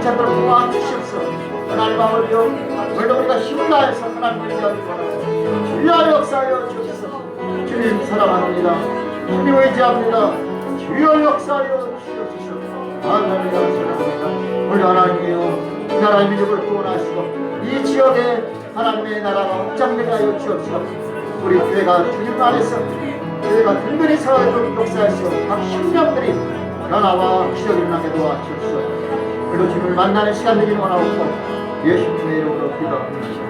자들을 도와주시옵소서. 하나님 아버지여, 오늘도 우리가 힘을 다해서 하나님을 위하기 바랍니다. 주여 역사하여 주옵소서. 주님 사랑합니다. 주님 의지합니다. 주여 역사하여 주옵소서. 하나님 사랑합니다. 우리 하나님이여, 이 나라의 민족을 구원하시고 이 지역에 하나님의 나라가 확장되게 하여 주옵소서. 우리 교회가 주님 안에서 교회가 든든히 살아가도록 역사하시고 각 신령들이 변화와 기적이 일어나게 도와주옵소서. 그리고 주님을 만나는 시간 되기를 원하옵고 예수님의 이름으로 기도합니다.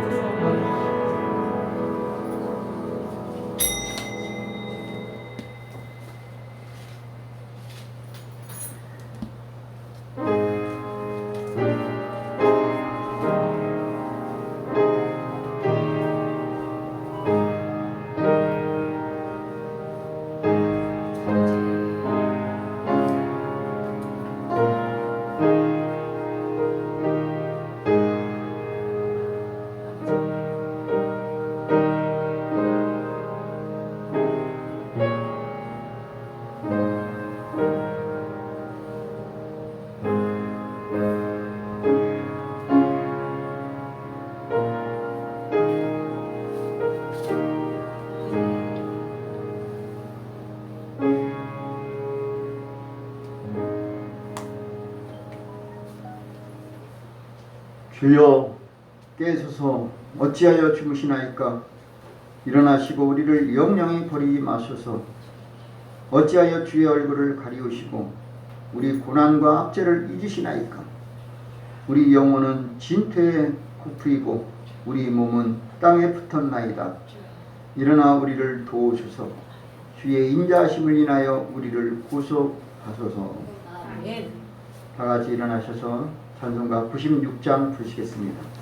주여 깨소서. 어찌하여 주무시나이까. 일어나시고 우리를 영영히 버리지 마소서. 어찌하여 주의 얼굴을 가리우시고 우리 고난과 압제를 잊으시나이까. 우리 영혼은 진퇴에 굽히고 우리 몸은 땅에 붙었나이다. 일어나 우리를 도우소서. 주의 인자하심을 인하여 우리를 구속하소서. 아멘. 다같이 일어나셔서 찬송가 96장 부르시겠습니다.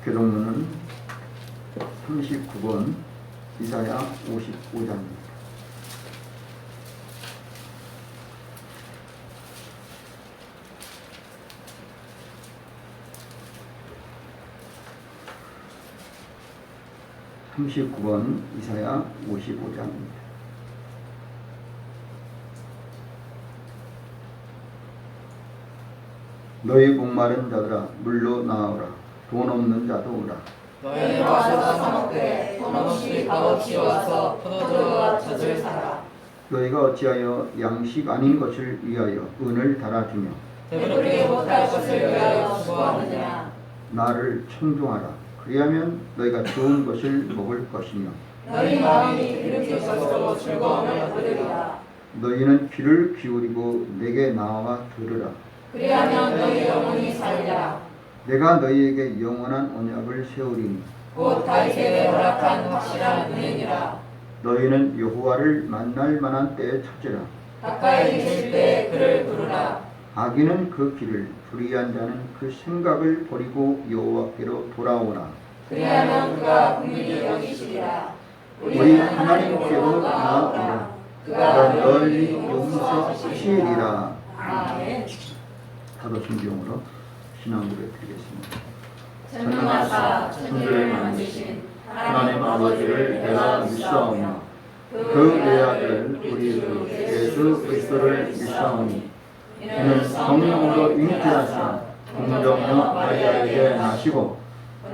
교동문은 39번 이사야 55장입니다. 이사야 55장입니다. 너희 목마른 자들아 물로 나오라. 돈 없는 자도 오라. 너희 와서 사먹되 돈 없이 값없이 와서 포도주와 젖을 사라. 너희가 어찌하여 양식 아닌 것을 위하여 은을 달아주며 배부르게 못할 것을 위하여 수고하느냐. 나를 청종하라. 그리하면 너희가 좋은 것을 먹을 것이며 너희 마음이 기름질 것으로 즐거움을 얻으리라. 너희는 귀를 기울이고 내게 나와 들으라. 그리하면 너희 영혼이 살리라. 내가 너희에게 영원한 언약을 세우리니 곧 다윗에게 허락한 확실한 은혜니라. 너희는 여호와를 만날 만한 때에 찾으라. 가까이 계실 때에 그를 부르라. 악인은 그 길을, 불의한 자는 그 생각을 버리고 여호와께로 돌아오라. 그리하면 그가 긍휼히 여기시리라. 우리 하나님께로 나아오라. 그가 널리 용서하시리라. 아멘. 사도신경으로 신앙 고백드리겠습니다. 전능하사 천지를 만드신 하나님 아버지를 내가 믿사오며 그 외아들 우리 주 예수 그리스도를 믿사오니 이는 성령으로 잉태하사 동정녀 마리아에게 나시고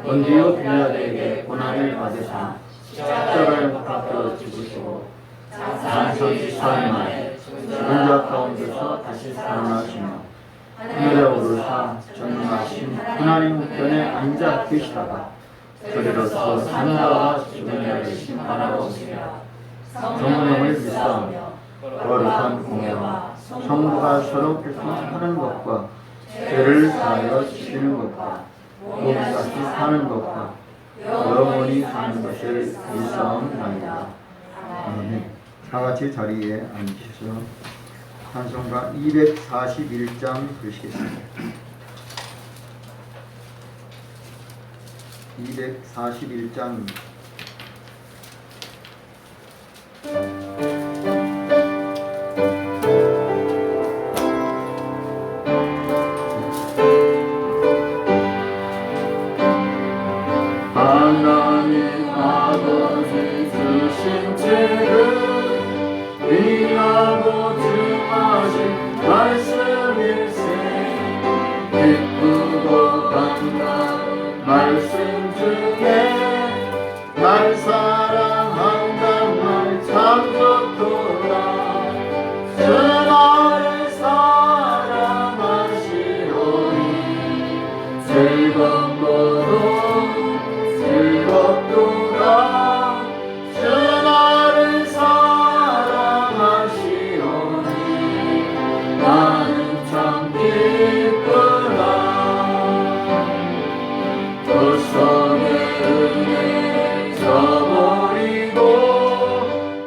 본디오 빌라도에게 고난을 받으사 십자가에 못 박혀 죽으시고 장사지 4일 만에 죽은 자 가운데서 다시 살아나시며 하늘에 오르사 전능하신 하나님 우편에 앉아 계시다가 저리로서 산자와 죽은 자를 심판하러 오시리라. 성령을 믿사오며 거룩한 공예와 성부가 서로 교통하는 것과 죄를 사하여 지시는 것과 몸같이 사는 것과 영원히 사는 것을 믿사옵나이다. 아멘. 다같이 자리에 앉으셔서 찬송가 241장 부르시겠습니다. 241장입니다. 하나님 아버지 주신 죄를 위하고 증하신 말씀일세. 기쁘고 반가운 말씀 중에 날 사랑한단 말 참 좋도다. 주 나를 사랑하시오니 즐겁고도 즐겁도다. 주 나를 사랑하시오니 나는 참 기쁘다. 두 손의 은혜 저버리고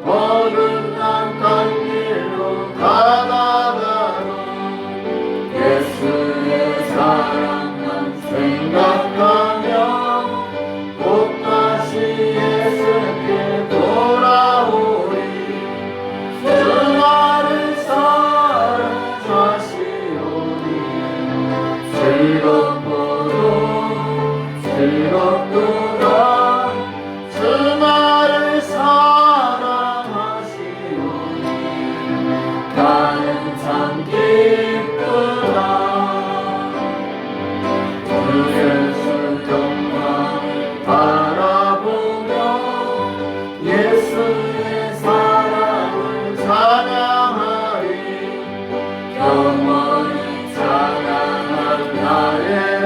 어긋난 간 길로 가다가도 예수의 사랑만 생각하며 곧 다시 예수께 돌아오리. 주 나를 사랑하시오니 즐겁고도 즐겁도다. 주 나를 사랑하시오니 나는 참 기쁘다. 주 예수 영광을 바라보며 예수의 사랑을 찬양하리. 영원히 찬양할 나의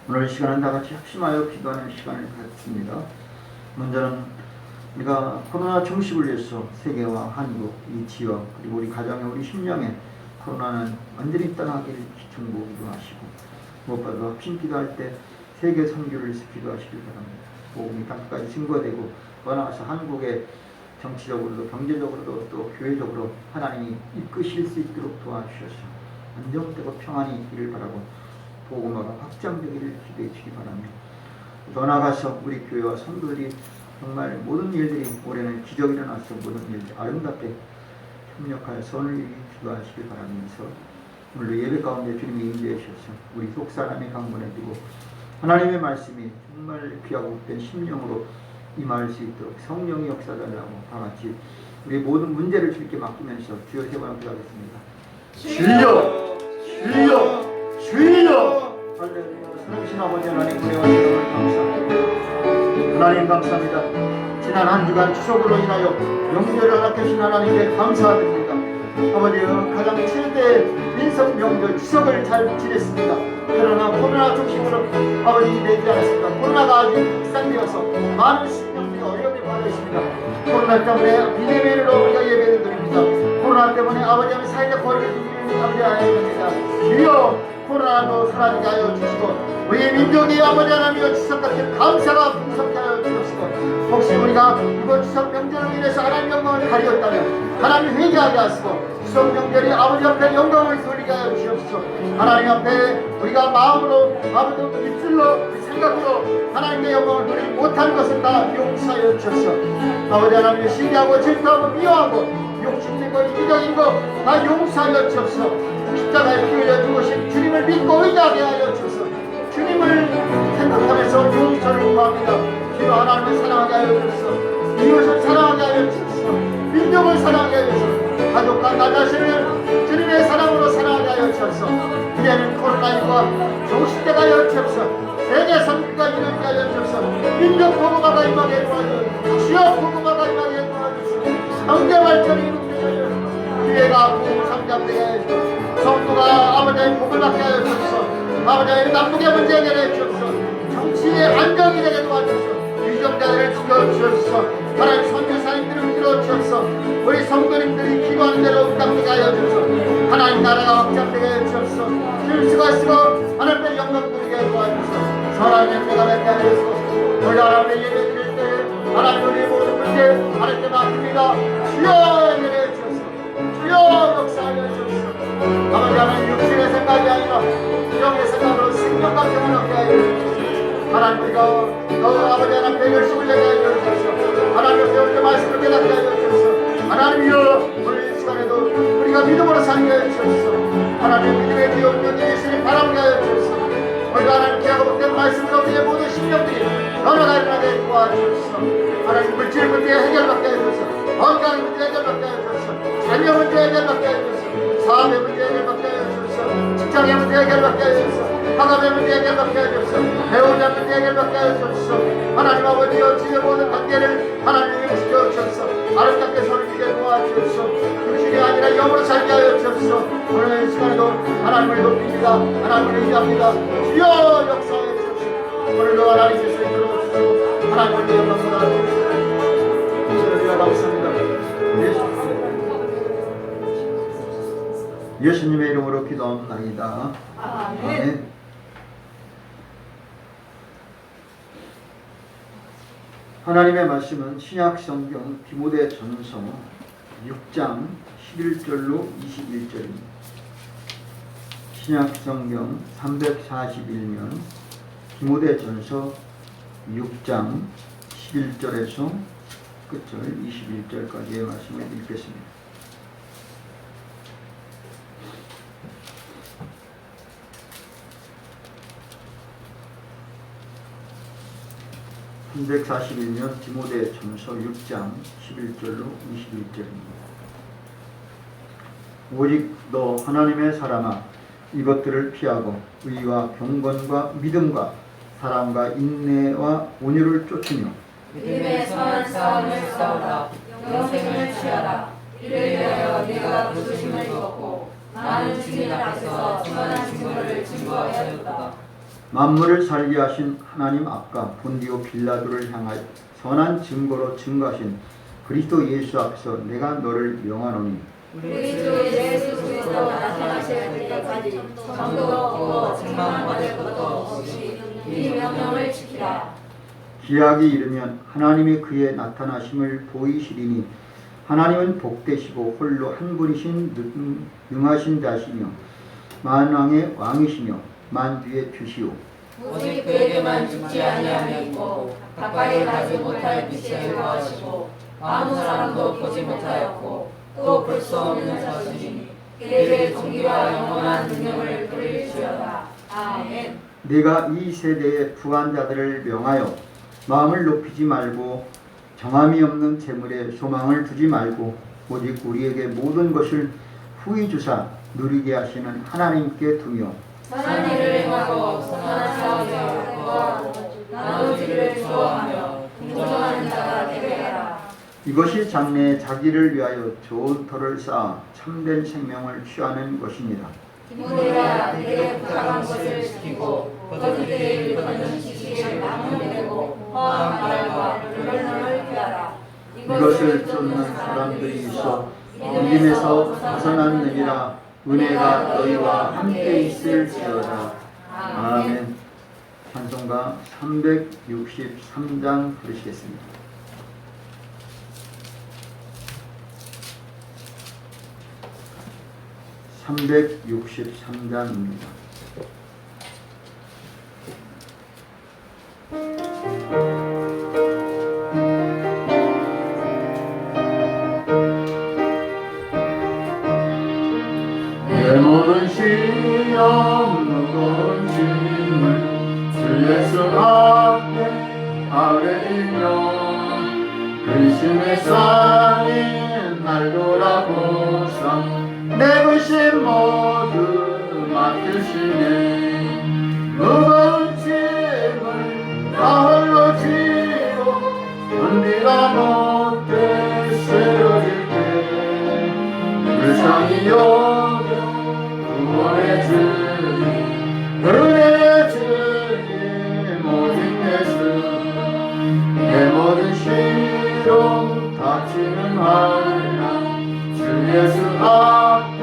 오늘 시간은 다 같이 합심하여 기도하는 시간을 갖습니다. 먼저는 우리가 코로나 종식을 위해서 세계와 한국, 이 지역, 그리고 우리 가정에 우리 심령에 코로나는 완전히 떠나기를 기충고 기도하시고, 무엇보다도 합심 기도할 때 세계 선교를 위해서 기도하시길 바랍니다. 복음이 땅까지 증거되고 떠나가서 한국의 정치적으로도 경제적으로도 또 교회적으로 하나님이 이끄실 수 있도록 도와주셔서 안정되고 평안이 있기를 바라고 복음화가 확장되기를 기도해 주시기 바랍니다. 더 나아가서 우리 교회와 성도들이 정말 모든 일들이 올해는 기적이 일어나서 모든 일들이 아름답게 협력하여 선을 이루기 기도하시길 바라면서 오늘도 예배 가운데 주님이 인도해 주셔서 우리 속사람이 강건해지고 하나님의 말씀이 정말 귀하고 된 심령으로 임할 수 있도록 성령이 역사달라고 다 같이 우리 모든 문제를 주님께 맡기면서 주여 세 번 기도하겠습니다. 주여, 주여, 주여. 할렐루야. 살아계신 아버지 하나님, 은혜와 사랑을 감사합니다. 하나님 감사합니다. 지난 한 주간 추석으로 인하여 명절을 허락하신 하나님께 감사드립니다. 아버지여, 가장 최대 민속 명절 추석을 잘 지냈습니다. 그러나 코로나 중심으로 아버지 되지 않았습니다. 코로나가 아직 확산되어서 많은 신령들이 어려움에 빠져 있습니다. 코로나 때문에 비대면으로 우리가 예배를 드립니다. 코로나 때문에 아버지의 사회적 거리를 두기를 감사해야 됩니다. 주여, 코로나도 사라지게 하여 주시고 우리 민족이 아버지 하나님의 추석 같은 감사가 풍성케 하여 주시고, 혹시 우리가 이번 추석 명절을 인해서 하나님 영광을 가리었다면 하나님 회개하게 하시고 추석 명절이 아버지 앞에 영광을 돌리게 하여 주옵소서. 하나님 앞에 우리가 마음으로 아버지 입술로 생각으로 하나님의 영광을 돌리지 못한 것은 다 용서하여 주옵소서. 아버지 하나님의 신뢰하고 질투하고 미워하고 욕심내고 이기적인 거 다 용서하여 주옵소서. 십자가에 피 흘려 죽으신 주님을 믿고 의지하게 하여 주옵소서. 주님을 생각하면서 용서를 구합니다. 주여, 하나님을 사랑하게 하여 주옵소서. 이웃을 사랑하게 하여 주옵소서. 민족을 사랑하게 하여 주옵소서. 가족과 나 자신을 주님의 사랑으로 사랑하게 하여 주옵소서. 이제는 코로나19가 종식되게 하여 주옵소서. 세계 선교가 이루어지게 하여 주옵소서. 민족 복음화가 임하게 도와주옵소서. 지역 복음화가 임하게 도와주옵소서. 경제 발전이 이루어지게 하여 주옵소서. 교회가 복음 성장되게 하여 주옵소서. 성도가 아버지의 복을 받게 하여 주옵소서. 아버지의 남북의 문제 해결해 주옵소서. 정치의 안정이 되게 도와주옵소서. 위정자들을 지켜주옵소서. 하나님 선교사님들을 들어주옵소서. 우리 성도님들이 기도하는 대로 응답되게 하여 주옵소서. 하나님 나라가 확장되게 하여 주옵소서. 실수가 쓰고 하나님의 영광 돌리게 도와주옵소서. 사랑의 은혜가 맺게 하여 주옵소서. 우리 하나님의 예배 드릴 때 하나님 우리의 모든 문제 하나님께 맡깁니다. 주여 해결해 주옵소서. 주여 역사하여 주옵소서. 아버지 하나님 육신의 생각이 아니라 영의 생각으로 생명과 평안을 얻게 하여 주옵소서. 하나님 우리가 더 아버지 하나님께 열심을 내게 하여 주옵소서. 하나님 배울 때 말씀을 깨닫게 하여 주옵소서. 하나님이여, 오늘 이 시간에도 우리가 믿음으로 살게 하여 주옵소서. 하나님 믿음의 뒤에 운명이 예수님 바라보게 하여 주옵소서. 우리가 하나님께 하고된 말씀으로 우리의 모든 심령들이 변화가 일어나게 도와주옵소서. 하나님 물질 문제 해결받게 하여 주옵소서. 건강 문제 해결받게 하여 주옵소서. 자녀 문제 해결받게 하여 주옵소서. 사업의 문제 해결받게 하여 주옵소서. 직장의 문제 해결받게 하여 주옵소서. 학업의 문제 해결받게 하여 주옵소서. 배우자 문제 해결받게 하여 주옵소서. 하나님 아버지여, 주의 모든 관계를 하나님이 지켜 주옵소서. 아름답게 서리게 도와주옵소서. 육신이 아니라 영으로 살게 하여 주옵소서. 오늘 이 시간에도 하나님을 높입니다. 하나님을 의지합니다. 주여 역사해 주옵소서. 오늘도 하나님께서 들어오시고 하나님을 위해 영광을 주옵소서. 우리가 감사합니다. 예수님의 이름으로 기도합니다. 아멘. 하나님의 말씀은 신약 성경 디모데 전서 6장 11절로 21절입니다. 신약 성경 341면 디모데 전서 6장 11절에서 끝절 21절까지의 말씀을 읽겠습니다. 341년 디모데 전서 6장 11절로 21절입니다. 오직 너 하나님의 사람아, 이것들을 피하고 의와 경건과 믿음과 사랑과 인내와 온유를 쫓으며 믿음의 선한 싸움을 싸우라. 영생을 취하라. 이를 위하여 네가 부르심을 입었고 나는 주님 앞에서 중한 증거를 증거하였도다. 만물을 살게 하신 하나님 앞과 본디오 빌라도를 향하여 선한 증거로 증거하신 그리스도 예수 앞에서 내가 너를 명하노니 우리 주 예수 그리스도 나타나실 때까지 정도 없고 책망받을 것도 없이 이 명령을 지키라. 기약이 이르면 하나님이 그의 나타나심을 보이시리니 하나님은 복되시고 홀로 한 분이신 능하신 자시며 만왕의 왕이시며 만주의 주시오. 오직 그에게만 죽지 아니함이 있고 가까이 가지 못할 빛을 거하시고 아무 사람도 보지 못하였고 또 볼 수 없는 자시니 그에게 존귀와 영원한 능력을 돌릴지어다. 아멘. 내가 이 세대의 부한자들을 명하여 마음을 높이지 말고 정함이 없는 재물에 소망을 두지 말고 오직 우리에게 모든 것을 후히 주사 누리게 하시는 하나님께 두며 선한 일을 행하고 선한 사업에 구하고 나누기를 좋아하며 공정한 자가 되게 하라. 이것이 장래에 자기를 위하여 좋은 터를 쌓아 참된 생명을 취하는 것입니다. 디모데야 내게 부탁한 것을 지키고 거짓되게 일컫는 지식을 나무되고 허황 말과 불변을 피하라. 이것을 쫓는 사람들이 있어 믿음에서 벗어났느니라. 은혜가 너희와 함께 있을지어다. 아멘. 찬송가 363장 부르시겠습니다. (363장입니다) 내 모든 시험 무거운 짐을 주 예수 앞에 아뢰이며 근심에 쌓인 날 돌아보사 내 근심 모두 맡으시네. 무거운 짐을 나 홀로 지고 견디다 못해 쓰러질 때 불쌍히 여겨 구원의 주님 은혜의 주님 오직 예수 내 모든 시험 다치는 환난 주 예수 앞에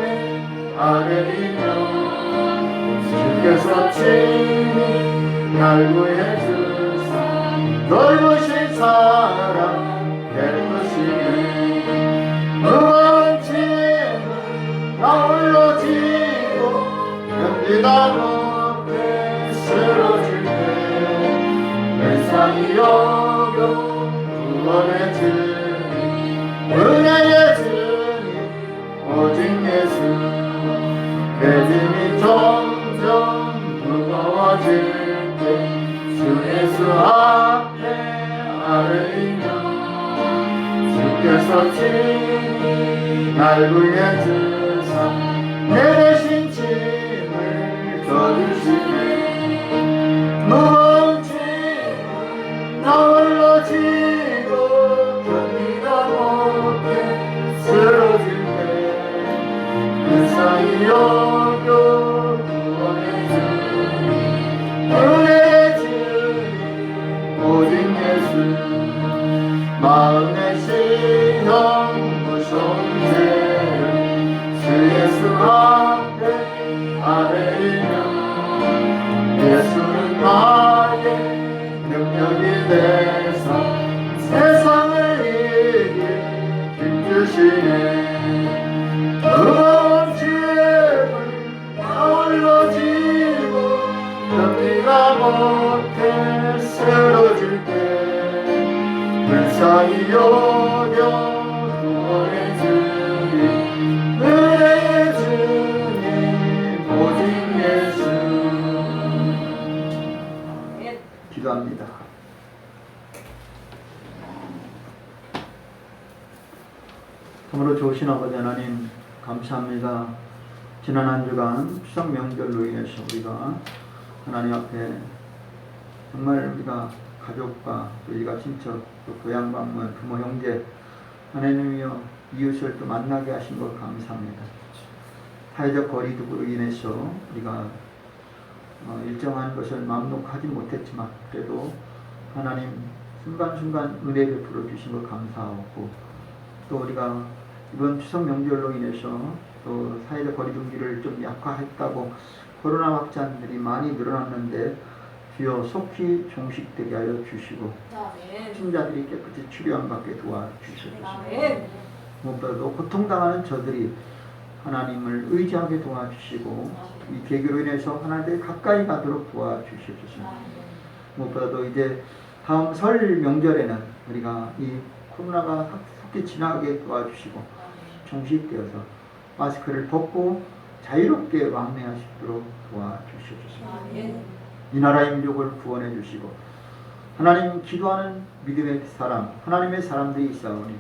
아뢰이며 주께서 친히 날 구해 주사 넓으신 사랑 될 것이네. 무거운 짐을 나 홀로 지고 견디다 못해 쓰러질 때 불쌍히 여겨 구원의 주님 은혜의 주님 오직 예수 내 짐이 점점 무거워질 때 주 예수 앞에 아뢰이며 주께서 친히 날 구해 주사 내 대신 짐을 져주시네. 무거운 짐을 나 홀로 지고 견디다 못해 쓰러질 때 불쌍히 여겨 구원의 주님 은혜의 주님 오직 예수 마음의 시험 무서운 죄를 주 예수 앞에 아뢰이며 예수는 나의 능력이 되사 세상을 이길 힘주시네. 무거운 짐을 나 홀로 지고 견디다 못해 쓰러질 때 불쌍히 여겨 구원의 주님 은혜의 주님 오직 예수. 기도합니다. 참으로 좋으신 아버지 하나님 감사합니다. 지난 한 주간 추석 명절로 인해서 우리가 하나님 앞에 정말 우리가 가족과 또 일가 친척 또 고향 방문 부모 형제 하나님이여 이웃을 또 만나게 하신 것 감사합니다. 사회적 거리두기로 인해서 우리가 일정한 것을 막록하지 못했지만 그래도 하나님 순간순간 은혜 베풀어 주신 것 감사하고, 또 우리가 이번 추석 명절로 인해서 또 사회적 거리두기를 좀 약화했다고 코로나 확산들이 많이 늘어났는데 주여 속히 종식되게 하여 주시고 신자들이 깨끗이 치료함받게 도와주시옵소서. 무엇보다도 고통당하는 저들이 하나님을 의지하게 도와주시고 이 계기로 인해서 하나님께 가까이 가도록 도와주시옵소서. 무엇보다도 이제 다음 설 명절에는 우리가 이 코로나가 속히 지나가게 도와주시고 종식되어서 마스크를 벗고 자유롭게 왕래할 수 있도록 도와주시옵소서. 이 나라의 민족을 구원해 주시고 하나님 기도하는 믿음의 사람, 하나님의 사람들이 있사오니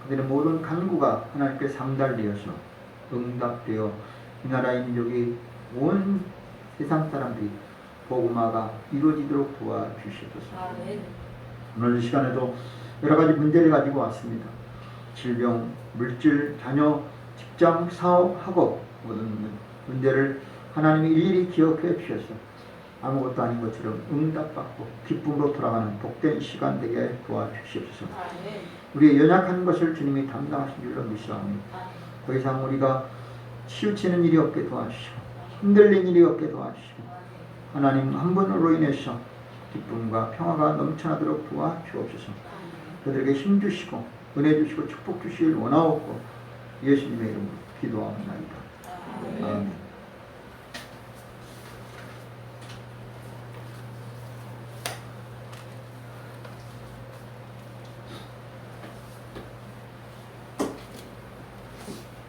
그들의 모든 간구가 하나님께 상달되어서 응답되어 이 나라의 민족이 온 세상 사람들이 복음화가 이루어지도록 도와주시옵소서. 오늘 이 시간에도 여러 가지 문제를 가지고 왔습니다. 질병, 물질, 자녀, 직장, 사업, 학업 모든 문제를 하나님이 일일이 기억해 주셔서 아무것도 아닌 것처럼 응답받고 기쁨으로 돌아가는 복된 시간 되게 도와주시옵소서. 우리의 연약한 것을 주님이 담당하신 줄로 믿사오니 더 이상 우리가 치우치는 일이 없게 도와주시고 흔들린 일이 없게 도와주시고 하나님 한 분으로 인해서 기쁨과 평화가 넘쳐나도록 도와주옵소서. 그들에게 힘 주시고 은혜 주시고 축복 주시길 원하옵고 예수님의 이름으로 기도하옵나이다. 아멘.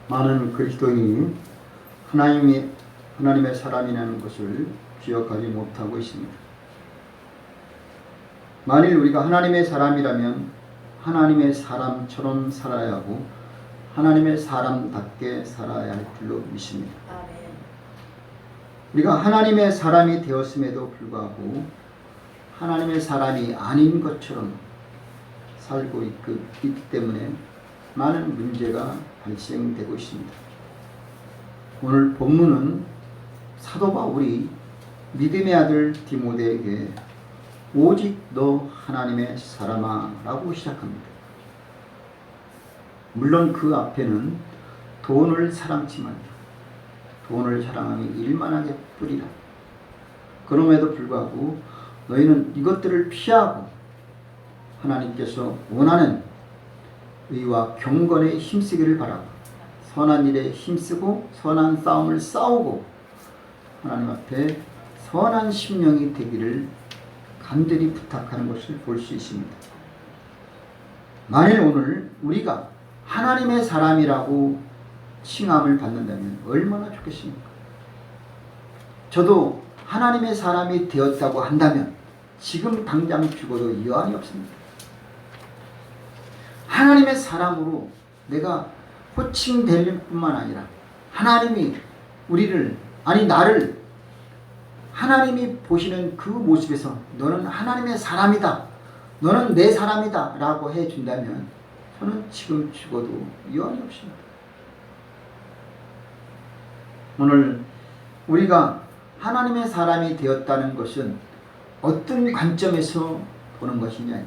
많은 그리스도인이 하나님의 사람이라는 것을 기억하지 못하고 있습니다. 만일 우리가 하나님의 사람이라면 하나님의 사람처럼 살아야 하고 하나님의 사람답게 살아야 할 줄로 믿습니다. 우리가 하나님의 사람이 되었음에도 불구하고 하나님의 사람이 아닌 것처럼 살고 있기 때문에 많은 문제가 발생되고 있습니다. 오늘 본문은 사도 바울이 믿음의 아들 디모데에게 오직 너 하나님의 사람아 라고 시작합니다. 물론 그 앞에는 돈을 사랑치만 돈을 사랑함이 일만하게 뿌리라. 그럼에도 불구하고 너희는 이것들을 피하고 하나님께서 원하는 의와 경건에 힘쓰기를 바라고 선한 일에 힘쓰고 선한 싸움을 싸우고 하나님 앞에 선한 심령이 되기를 간절히 부탁하는 것을 볼 수 있습니다. 만일 오늘 우리가 하나님의 사람이라고 칭함을 받는다면 얼마나 좋겠습니까? 저도 하나님의 사람이 되었다고 한다면 지금 당장 죽어도 여한이 없습니다. 하나님의 사람으로 내가 호칭될 뿐만 아니라 하나님이 나를 하나님이 보시는 그 모습에서 너는 하나님의 사람이다, 너는 내 사람이다 라고 해준다면 저는 지금 죽어도 여한이 없습니다. 오늘 우리가 하나님의 사람이 되었다는 것은 어떤 관점에서 보는 것이냐,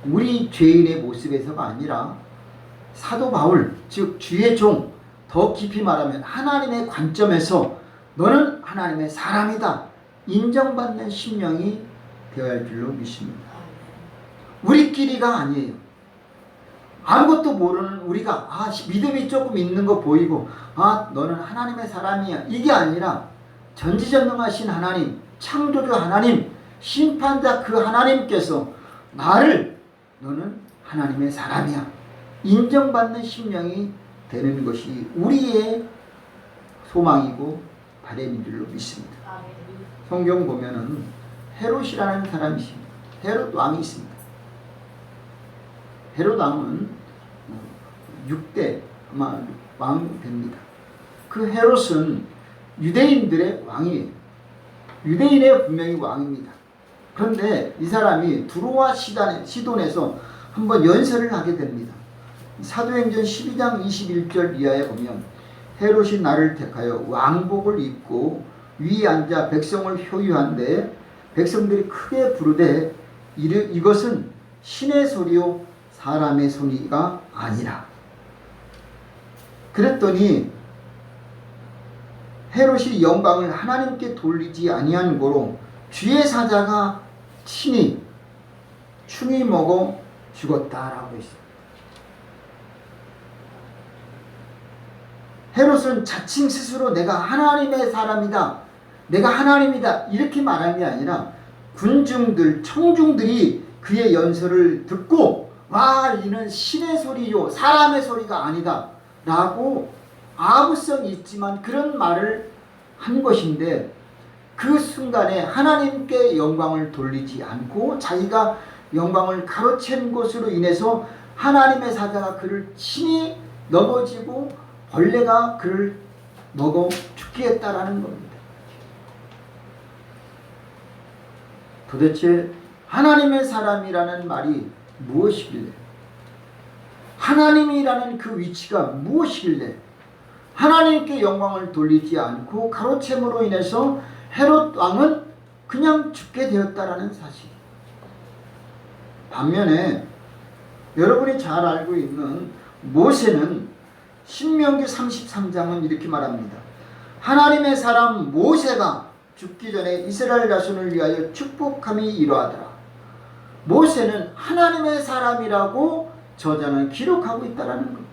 우리 죄인의 모습에서가 아니라 사도 바울, 즉 주의 종, 더 깊이 말하면 하나님의 관점에서 너는 하나님의 사람이다 인정받는 심령이 되어야 할 줄로 믿습니다. 우리끼리가 아니에요. 아무것도 모르는 우리가 믿음이 조금 있는 거 보이고 너는 하나님의 사람이야 이게 아니라 전지전능하신 하나님, 창조주 하나님, 심판자 그 하나님께서 너는 하나님의 사람이야 인정받는 심령이 되는 것이 우리의 소망이고 바람인 줄로 믿습니다. 성경 보면은 헤롯이라는 사람이 있습니다. 헤롯 왕이 있습니다. 헤롯 왕은 6대 아마 왕이 됩니다. 그 헤롯은 유대인들의 왕이에요. 유대인의 분명히 왕입니다. 그런데 이 사람이 두로와 시돈에서 한번 연설을 하게 됩니다. 사도행전 12장 21절 이하에 보면 헤롯이 나를 택하여 왕복을 입고 위에 앉아 백성을 효유한데 백성들이 크게 부르되 이것은 신의 소리요 사람의 소리가 아니라. 그랬더니 헤롯이 영광을 하나님께 돌리지 아니한 고로 주의 사자가 친히 충이 먹어 죽었다라고 했습니다. 헤롯은 자칭 스스로 내가 하나님의 사람이다, 내가 하나님이다 이렇게 말한 게 아니라 군중들, 청중들이 그의 연설을 듣고 와, 이는 신의 소리요 사람의 소리가 아니다 라고 아부성이 있지만 그런 말을 한 것인데, 그 순간에 하나님께 영광을 돌리지 않고 자기가 영광을 가로챈 것으로 인해서 하나님의 사자가 그를 친히 넘어지고 벌레가 그를 먹어 죽게 했다라는 겁니다. 도대체 하나님의 사람이라는 말이 무엇이길래, 하나님이라는 그 위치가 무엇이길래 하나님께 영광을 돌리지 않고 가로챈으로 인해서 헤롯 왕은 그냥 죽게 되었다라는 사실. 반면에 여러분이 잘 알고 있는 모세는 신명기 33장은 이렇게 말합니다. 하나님의 사람 모세가 죽기 전에 이스라엘 자손을 위하여 축복함이 이러하더라. 모세는 하나님의 사람이라고 저자는 기록하고 있다라는 겁니다.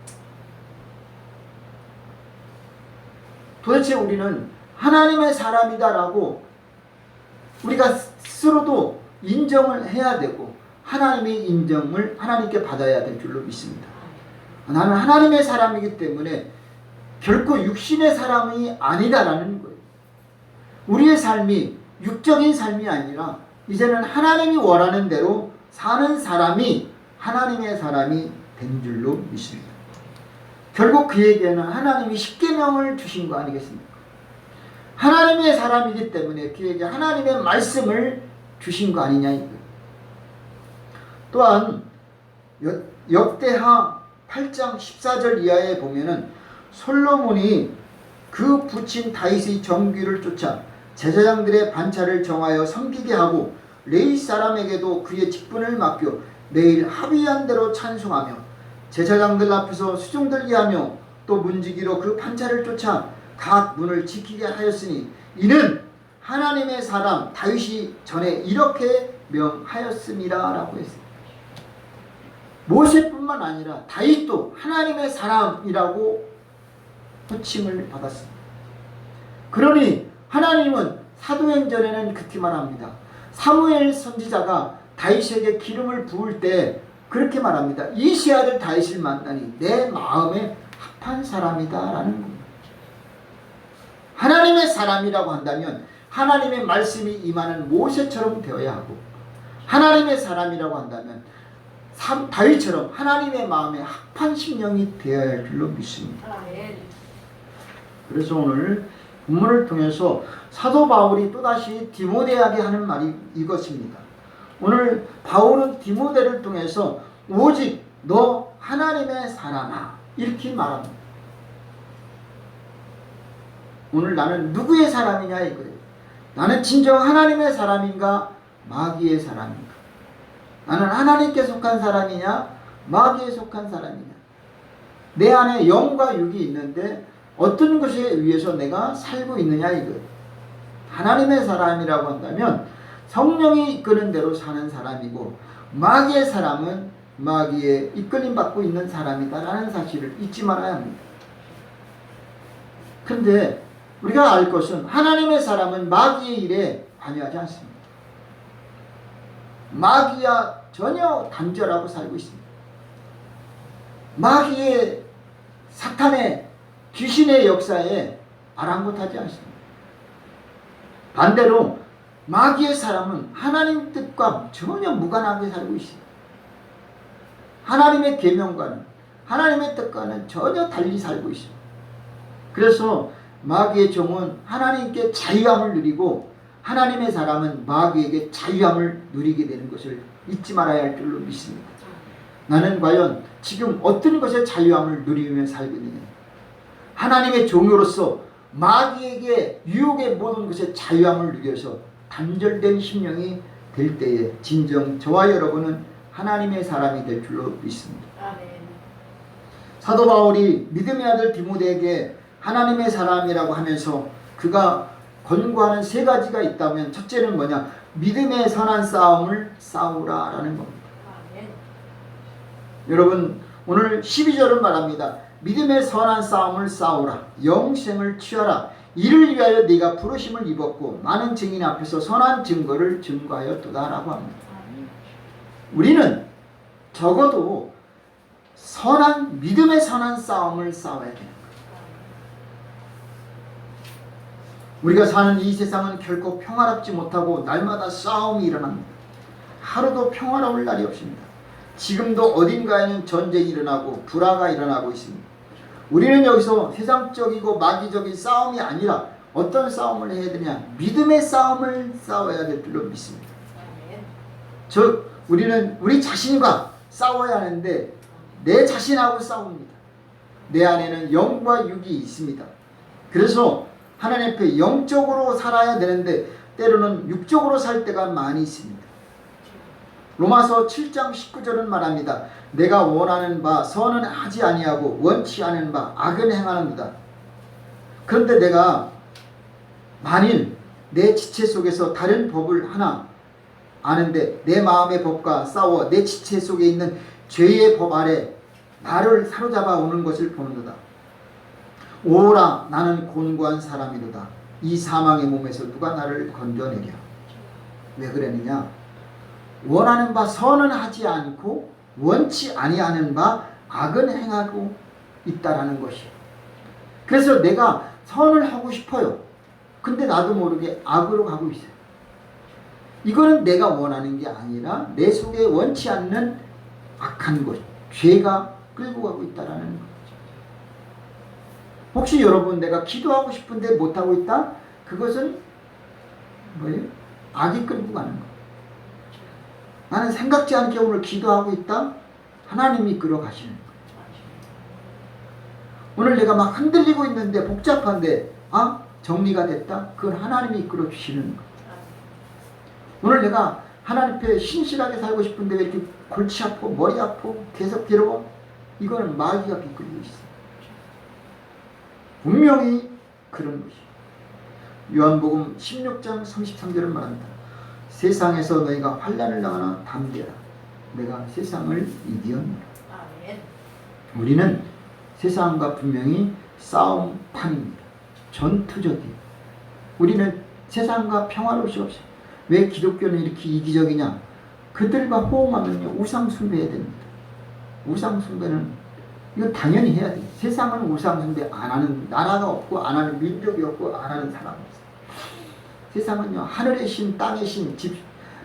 도대체 우리는 하나님의 사람이다라고 우리가 스스로도 인정을 해야 되고 하나님의 인정을 하나님께 받아야 될 줄로 믿습니다. 나는 하나님의 사람이기 때문에 결코 육신의 사람이 아니다라는 거예요. 우리의 삶이 육적인 삶이 아니라 이제는 하나님이 원하는 대로 사는 사람이 하나님의 사람이 된 줄로 믿습니다. 결국 그에게는 하나님이 십계명을 주신 거 아니겠습니까? 하나님의 사람이기 때문에 그에게 하나님의 말씀을 주신 거 아니냐 이거예요. 또한 역대하 8장 14절 이하에 보면은 솔로몬이 그 부친 다윗의 정규를 쫓아 제사장들의 반차를 정하여 섬기게 하고 레위 사람에게도 그의 직분을 맡겨 매일 합의한 대로 찬송하며 제사장들 앞에서 수종들게 하며 또 문지기로 그 반차를 쫓아 각 문을 지키게 하였으니 이는 하나님의 사람 다윗이 전에 이렇게 명하였음이라 라고 했습니다. 모세뿐만 아니라 다윗도 하나님의 사람이라고 호칭을 받았습니다. 그러니 하나님은 사도행전에는 그렇게 말합니다. 사무엘 선지자가 다윗에게 기름을 부을 때 그렇게 말합니다. 이세 아들 다윗을 만나니 내 마음에 합한 사람이다 라는 겁니다. 하나님의 사람이라고 한다면 하나님의 말씀이 임하는 모세처럼 되어야 하고, 하나님의 사람이라고 한다면 다윗처럼 하나님의 마음에 합한 심령이 되어야 할 줄로 믿습니다. 그래서 오늘 본문을 통해서 사도 바울이 또다시 디모데에게 하는 말이 이것입니다. 오늘 바울은 디모데를 통해서 오직 너 하나님의 사람아 이렇게 말합니다. 오늘 나는 누구의 사람이냐 이거예요. 나는 진정 하나님의 사람인가 마귀의 사람인가? 나는 하나님께 속한 사람이냐 마귀에 속한 사람이냐? 내 안에 영과 육이 있는데 어떤 것에 의해서 내가 살고 있느냐 이거예요. 하나님의 사람이라고 한다면 성령이 이끄는 대로 사는 사람이고, 마귀의 사람은 마귀에 이끌림 받고 있는 사람이다라는 사실을 잊지 말아야 합니다. 그런데 우리가 알 것은 하나님의 사람은 마귀의 일에 관여하지 않습니다. 마귀와 전혀 단절하고 살고 있습니다. 마귀의 사탄의 귀신의 역사에 아랑곳하지 않습니다. 반대로 마귀의 사람은 하나님 뜻과 전혀 무관하게 살고 있습니다. 하나님의 계명과는 하나님의 뜻과는 전혀 달리 살고 있습니다. 그래서 마귀의 종은 하나님께 자유함을 누리고 하나님의 사람은 마귀에게 자유함을 누리게 되는 것을 잊지 말아야 할 줄로 믿습니다. 나는 과연 지금 어떤 것에 자유함을 누리며 살고 있느냐? 하나님의 종으로서 마귀에게 유혹의 모든 것에 자유함을 누려서 단절된 심령이 될 때에 진정 저와 여러분은 하나님의 사람이 될 줄로 믿습니다. 아멘. 사도 바울이 믿음의 아들 디모데에게 하나님의 사람이라고 하면서 그가 권고하는 세 가지가 있다면 첫째는 뭐냐? 믿음의 선한 싸움을 싸우라라는 겁니다. 아멘. 여러분 오늘 12절은 말합니다. 믿음의 선한 싸움을 싸우라. 영생을 취하라. 이를 위하여 네가 부르심을 입었고 많은 증인 앞에서 선한 증거를 증거하였도다라고 합니다. 우리는 적어도 믿음의 선한 싸움을 싸워야 되는 거예요. 우리가 사는 이 세상은 결코 평화롭지 못하고 날마다 싸움이 일어납니다. 하루도 평화로울 날이 없습니다. 지금도 어딘가에는 전쟁이 일어나고 불화가 일어나고 있습니다. 우리는 여기서 세상적이고 마귀적인 싸움이 아니라 어떤 싸움을 해야 되냐? 믿음의 싸움을 싸워야 될 줄로 믿습니다. 즉 우리는 우리 자신과 싸워야 하는데 내 자신하고 싸웁니다. 내 안에는 영과 육이 있습니다. 그래서 하나님 앞에 영적으로 살아야 되는데 때로는 육적으로 살 때가 많이 있습니다. 로마서 7장 19절은 말합니다. 내가 원하는 바 선은 하지 아니하고 원치 않은 바 악은 행하는도다. 그런데 내가 만일 내 지체 속에서 다른 법을 하나 아는데 내 마음의 법과 싸워 내 지체 속에 있는 죄의 법 아래 나를 사로잡아 오는 것을 보는도다. 오라 나는 곤고한 사람이로다. 이 사망의 몸에서 누가 나를 건져내랴. 왜 그랬느냐? 원하는 바 선은 하지 않고 원치 아니하는 바 악은 행하고 있다라는 것이에요. 그래서 내가 선을 하고 싶어요. 근데 나도 모르게 악으로 가고 있어요. 이거는 내가 원하는 게 아니라 내 속에 원치 않는 악한 것, 죄가 끌고 가고 있다라는 거죠. 혹시 여러분 내가 기도하고 싶은데 못하고 있다? 그것은 뭐예요? 악이 끌고 가는 거예요. 나는 생각지 않게 오늘 기도하고 있다? 하나님이 이끌어 가시는 거예요. 오늘 내가 막 흔들리고 있는데 복잡한데 정리가 됐다? 그건 하나님이 이끌어 주시는 거예요. 오늘 내가 하나님 앞에 신실하게 살고 싶은데 왜 이렇게 골치 아프고 머리 아프고 계속 괴로워? 이거는 마귀가 이끌고 있어요. 분명히 그런 것이에요. 요한복음 16장 33절은 말합니다. 세상에서 너희가 환난을 당하나 담대라. 내가 세상을 이기었노라. 우리는 세상과 분명히 싸움판입니다. 전투적이에요. 우리는 세상과 평화로울 수 없어요. 왜 기독교는 이렇게 이기적이냐? 그들과 호응하면요 우상숭배해야 됩니다. 우상숭배는 이거 당연히 해야 돼요. 세상은 우상숭배 안 하는 나라가 없고 안 하는 민족이 없고 안 하는 사람이 없어요. 세상은요 하늘의 신, 땅의 신,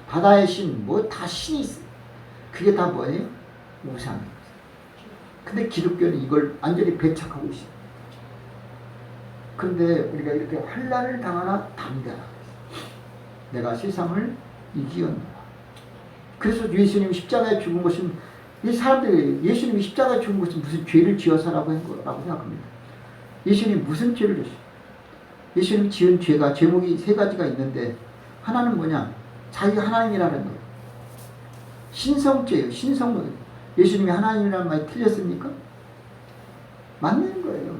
바다의 신 뭐 다 신이 있어요. 그게 다 뭐예요? 우상이에요. 근데 기독교는 이걸 완전히 배척하고 있어요. 근데 우리가 이렇게 환난을 당하나 담대하라. 내가 세상을 이기었노라. 그래서 예수님이 십자가에 죽은 것은 이 사람들이 예수님이 십자가에 죽은 것은 무슨 죄를 지어서라고 한 거라고 생각합니다. 예수님이 무슨 죄를 졌어요? 예수님이 지은 죄가 제목이 세 가지가 있는데 하나는 뭐냐? 자기가 하나님이라는 거예요. 신성죄예요. 신성론. 예수님이 하나님이라는 말이 틀렸습니까? 맞는 거예요.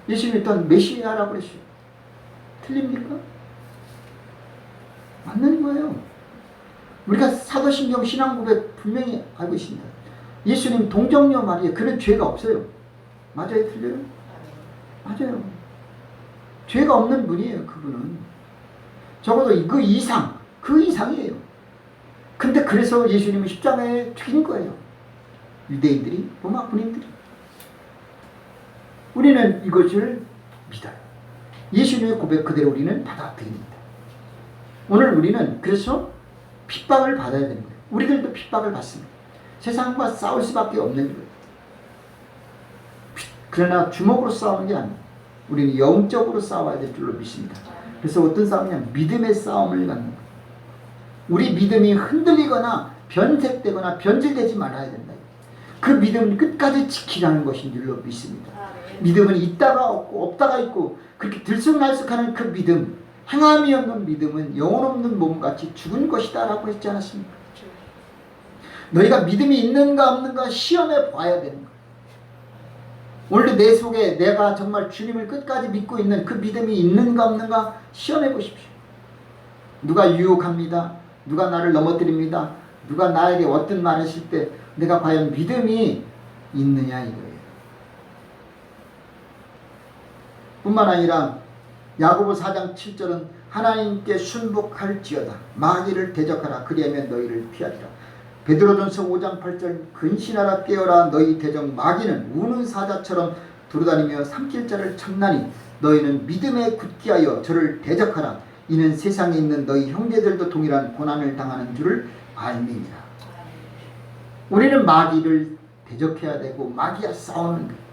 예수님이 일단 메시아라고 그랬어요. 틀립니까? 맞는 거예요. 우리가 사도신경 신앙고백 분명히 알고 있습니다. 예수님 동정녀 마리아 그는 죄가 없어요. 맞아요? 틀려요? 맞아요. 죄가 없는 분이에요. 그분은. 적어도 그 이상이에요. 근데 그래서 예수님은 십자가에 죽인 거예요. 유대인들이, 로마 군인들이. 우리는 이것을 믿어요. 예수님의 고백 그대로 우리는 받아들입니다. 오늘 우리는 그래서 핍박을 받아야 되는 거예요. 우리들도 핍박을 받습니다. 세상과 싸울 수밖에 없는 거예요. 그러나 주먹으로 싸우는 게 아니에요. 우리는 영적으로 싸워야 될 줄로 믿습니다. 그래서 어떤 싸움이냐? 믿음의 싸움을 갖는 거예요. 우리 믿음이 흔들리거나 변색되거나 변질되지 말아야 된다. 그 믿음을 끝까지 지키라는 것인 줄로 믿습니다. 믿음은 있다가 없고 없다가 있고 그렇게 들쑥날쑥하는 그 믿음, 행함이 없는 믿음은 영혼 없는 몸같이 죽은 것이다 라고 했지 않았습니까? 너희가 믿음이 있는가 없는가 시험해 봐야 되는 거예요. 오늘도 내 속에 내가 정말 주님을 끝까지 믿고 있는 그 믿음이 있는가 없는가 시험해 보십시오. 누가 유혹합니다. 누가 나를 넘어뜨립니다. 누가 나에게 어떤 말을 하실 때 내가 과연 믿음이 있느냐 이거예요. 뿐만 아니라 야고보 4장 7절은 하나님께 순복할지어다 마귀를 대적하라 그리하면 너희를 피하리라. 베드로전서 5장 8절 근신하라 깨어라 너희 대적 마귀는 우는 사자처럼 두루다니며 삼킬 자를 찾나니 너희는 믿음에 굳게 하여 저를 대적하라. 이는 세상에 있는 너희 형제들도 동일한 고난을 당하는 줄을 알미니라. 우리는 마귀를 대적해야 되고 마귀와 싸우는 거예요.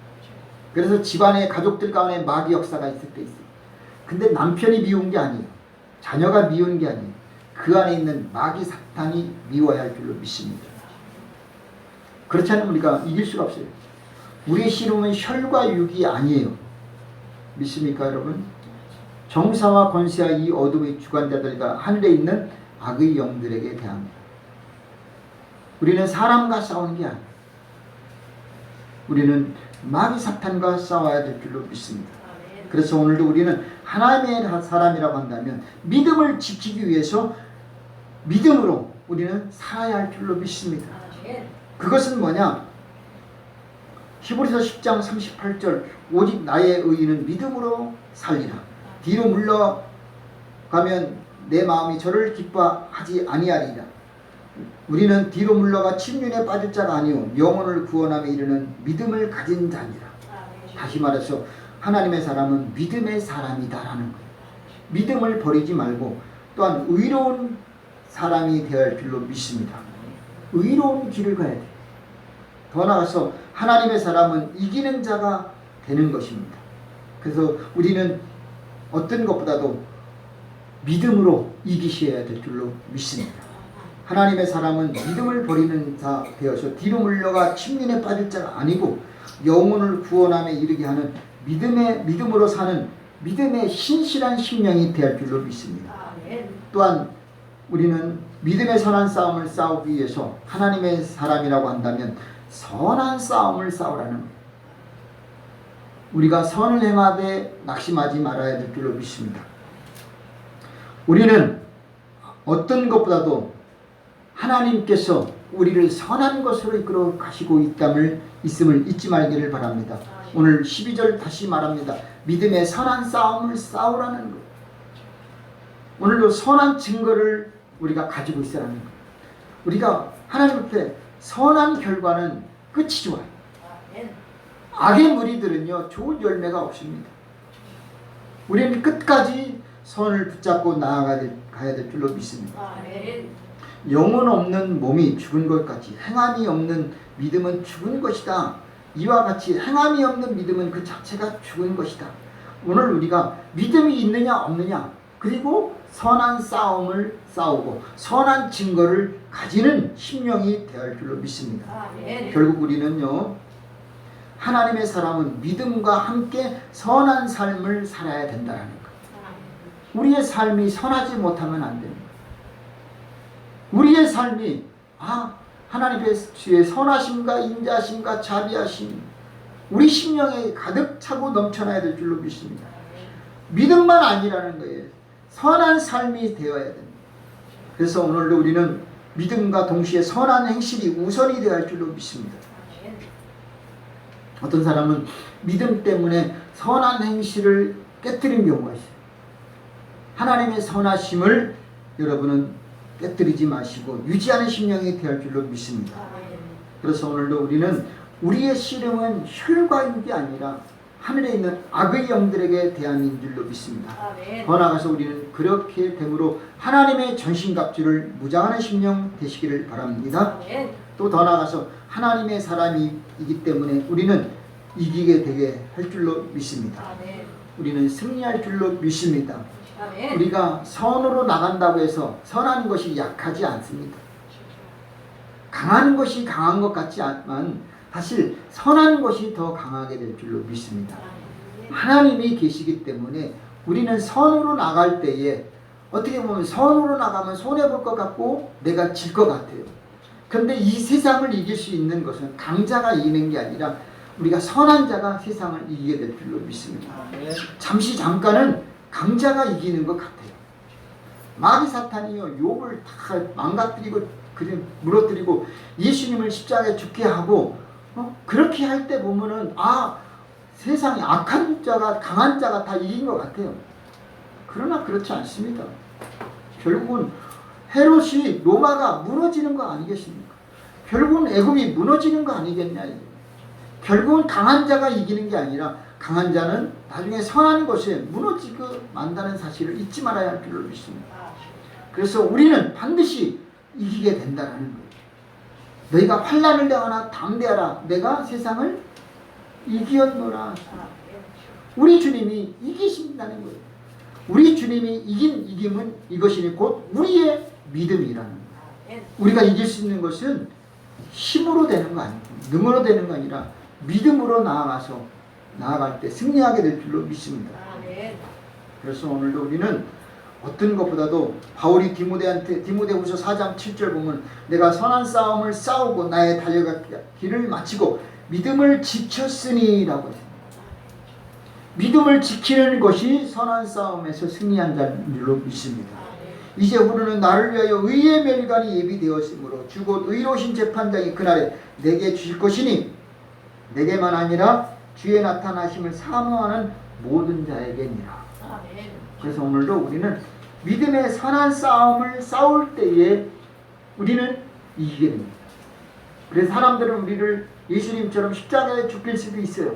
그래서 집안의 가족들 가운데 마귀 역사가 있을 때 있어요. 근데 남편이 미운 게 아니에요. 자녀가 미운 게 아니에요. 그 안에 있는 마귀 사탄이 미워야 할 줄로 믿습니다. 그렇지 않으면 우리가 이길 수가 없어요. 우리의 씨름은 혈과 육이 아니에요. 믿습니까 여러분? 정사와 권세와 이 어둠의 주관자들과 하늘에 있는 악의 영들에게 대합니다. 우리는 사람과 싸우는 게 아니에요. 우리는 마귀 사탄과 싸워야 될 줄로 믿습니다. 그래서 오늘도 우리는 하나님의 사람이라고 한다면 믿음을 지키기 위해서 믿음으로 우리는 살아야 할 줄로 믿습니다. 그것은 뭐냐? 히브리서 10장 38절 오직 나의 의인은 믿음으로 살리라. 뒤로 물러가면 내 마음이 저를 기뻐하지 아니하리라. 우리는 뒤로 물러가 침륜에 빠질 자가 아니오 영혼을 구원함에 이르는 믿음을 가진 자니라. 다시 말해서 하나님의 사람은 믿음의 사람이다라는 거예요. 믿음을 버리지 말고 또한 의로운 사람이 되어야 할 줄로 믿습니다. 의로운 길을 가야 돼요. 더 나아가서 하나님의 사람은 이기는 자가 되는 것입니다. 그래서 우리는 어떤 것보다도 믿음으로 이기셔야 될 줄로 믿습니다. 하나님의 사람은 믿음을 버리는 자 되어서 뒤로 물러가 침륜에 빠질 자가 아니고 영혼을 구원함에 이르게 하는 믿음으로 사는 믿음의 신실한 심령이 되어야 할 줄로 믿습니다. 또한 우리는 믿음의 선한 싸움을 싸우기 위해서 하나님의 사람이라고 한다면 선한 싸움을 싸우라는 거예요. 우리가 선을 행하되 낙심하지 말아야 될 줄로 믿습니다. 우리는 어떤 것보다도 하나님께서 우리를 선한 것으로 이끌어 가시고 있음을 잊지 말기를 바랍니다. 오늘 12절 다시 말합니다. 믿음의 선한 싸움을 싸우라는 거예요. 오늘도 선한 증거를 우리가 가지고 있어야 하는 거예요. 우리가 하나님 앞에 선한 결과는 끝이 좋아요. 악의 무리들은요 좋은 열매가 없습니다. 우리는 끝까지 선을 붙잡고 나아가야 될 줄로 믿습니다. 영혼 없는 몸이 죽은 것 같이 행함이 없는 믿음은 죽은 것이다. 이와 같이 행함이 없는 믿음은 그 자체가 죽은 것이다. 오늘 우리가 믿음이 있느냐 없느냐 그리고 선한 싸움을 싸우고 선한 증거를 가지는 심령이 되어야 할 줄로 믿습니다. 결국 우리는요 하나님의 사람은 믿음과 함께 선한 삶을 살아야 된다는 거예요. 우리의 삶이 선하지 못하면 안 됩니다. 우리의 삶이 하나님의 주의 선하심과 인자심과 자비하심 우리 심령에 가득 차고 넘쳐나야 될 줄로 믿습니다. 믿음만 아니라는 거예요. 선한 삶이 되어야 됩니다. 그래서 오늘도 우리는 믿음과 동시에 선한 행실이 우선이 되어야 할 줄로 믿습니다. 어떤 사람은 믿음 때문에 선한 행실을 깨뜨린 경우가 있어요. 하나님의 선하심을 여러분은 깨뜨리지 마시고 유지하는 심령이 되어야 할 줄로 믿습니다. 그래서 오늘도 우리는 우리의 씨름은 혈과 육이 아니라 하늘에 있는 악의 영들에게 대함인 줄로 믿습니다. 더 나아가서 우리는 그렇게 됨으로 하나님의 전신갑주를 무장하는 심령 되시기를 바랍니다. 또 더 나아가서 하나님의 사람이기 때문에 우리는 이기게 되게 할 줄로 믿습니다. 우리는 승리할 줄로 믿습니다. 우리가 선으로 나간다고 해서 선한 것이 약하지 않습니다. 강한 것이 강한 것 같지 않지만 사실 선한 것이 더 강하게 될 줄로 믿습니다. 하나님이 계시기 때문에 우리는 선으로 나갈 때에 어떻게 보면 선으로 나가면 손해볼 것 같고 내가 질 것 같아요. 그런데 이 세상을 이길 수 있는 것은 강자가 이기는 게 아니라 우리가 선한 자가 세상을 이기게 될 줄로 믿습니다. 잠시 잠깐은 강자가 이기는 것 같아요. 마귀 사탄이요 욥을 다 망가뜨리고 무너뜨리고 예수님을 십자가에 죽게 하고 그렇게 할 때 보면은 세상에 악한 자가 강한 자가 다 이긴 것 같아요. 그러나 그렇지 않습니다. 결국은 헤롯이 로마가 무너지는 거 아니겠습니까? 결국은 애굽이 무너지는 거 아니겠냐. 결국은 강한 자가 이기는 게 아니라 강한 자는 나중에 선한 것에 무너지고 만다는 사실을 잊지 말아야 할 줄로 믿습니다. 그래서 우리는 반드시 이기게 된다는 거예요. 너희가 환난을 당하나 담대하라. 내가 세상을 이기었노라. 우리 주님이 이기신다는 거예요. 우리 주님이 이긴 이김은 이것이니 곧 우리의 믿음이라는 거예요. 우리가 이길 수 있는 것은 힘으로 되는 거 아니고 능으로 되는 거 아니라 믿음으로 나아갈 때 승리하게 될 줄로 믿습니다. 그래서 오늘도 우리는 어떤 것보다도 바울이 디모데후서 4장 7절 보면 내가 선한 싸움을 싸우고 나의 달려가기를 마치고 믿음을 지켰으니 라고 했습니다. 믿음을 지키는 것이 선한 싸움에서 승리한 자인 줄로 믿습니다. 이제 우리는 나를 위하여 의의 멸관이 예비되었으므로 주 곧 의로우신 재판장이 그날에 내게 주실 것이니 내게만 아니라 주의 나타나심을 사모하는 모든 자에게니라. 그래서 오늘도 우리는 믿음의 선한 싸움을 싸울 때에 우리는 이기게 됩니다. 그래서 사람들은 우리를 예수님처럼 십자가에 죽일 수도 있어요.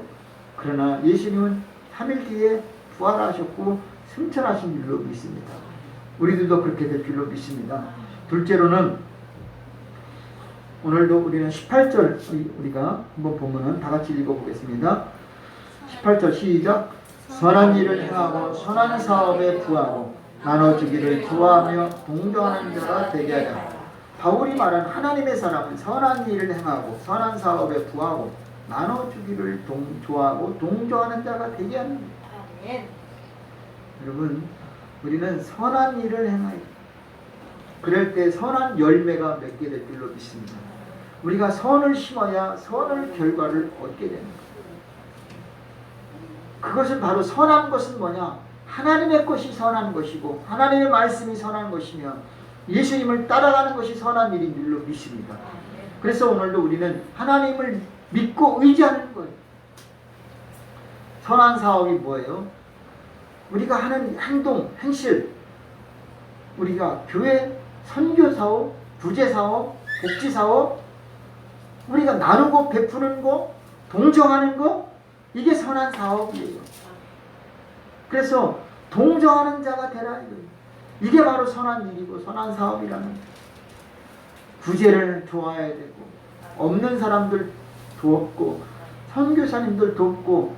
그러나 예수님은 3일 뒤에 부활하셨고 승천하신 줄로 믿습니다. 우리들도 그렇게 될 줄로 믿습니다. 둘째로는 오늘도 우리는 18절 우리가 한번 보면은 다 같이 읽어보겠습니다. 18절 시작. 선한 일을 행하고 선한 사업에 부하고 나눠주기를 좋아하며 동정하는 자가 되게 하자. 바울이 말한 하나님의 사람은 선한 일을 행하고 선한 사업에 부하고 나눠주기를 좋아하고 동정하는 자가 되게 하는 거예요. 여러분 우리는 선한 일을 행하여 그럴 때 선한 열매가 맺게 될 줄로 믿습니다. 우리가 선을 심어야 선을 결과를 얻게 되는 거예요. 그것은 바로 선한 것은 뭐냐? 하나님의 것이 선한 것이고 하나님의 말씀이 선한 것이며 예수님을 따라가는 것이 선한 일인 줄로 믿습니다. 그래서 오늘도 우리는 하나님을 믿고 의지하는 거예요. 선한 사업이 뭐예요? 우리가 하는 행동, 행실, 우리가 교회 선교사업, 부재사업, 복지사업, 우리가 나누고 베푸는 거, 동정하는 거, 이게 선한 사업이에요. 그래서 동정하는 자가 되라. 이게 바로 선한 일이고 선한 사업이라는 거예요. 부재를 좋아해야 되고 없는 사람들 돕고 선교사님들 돕고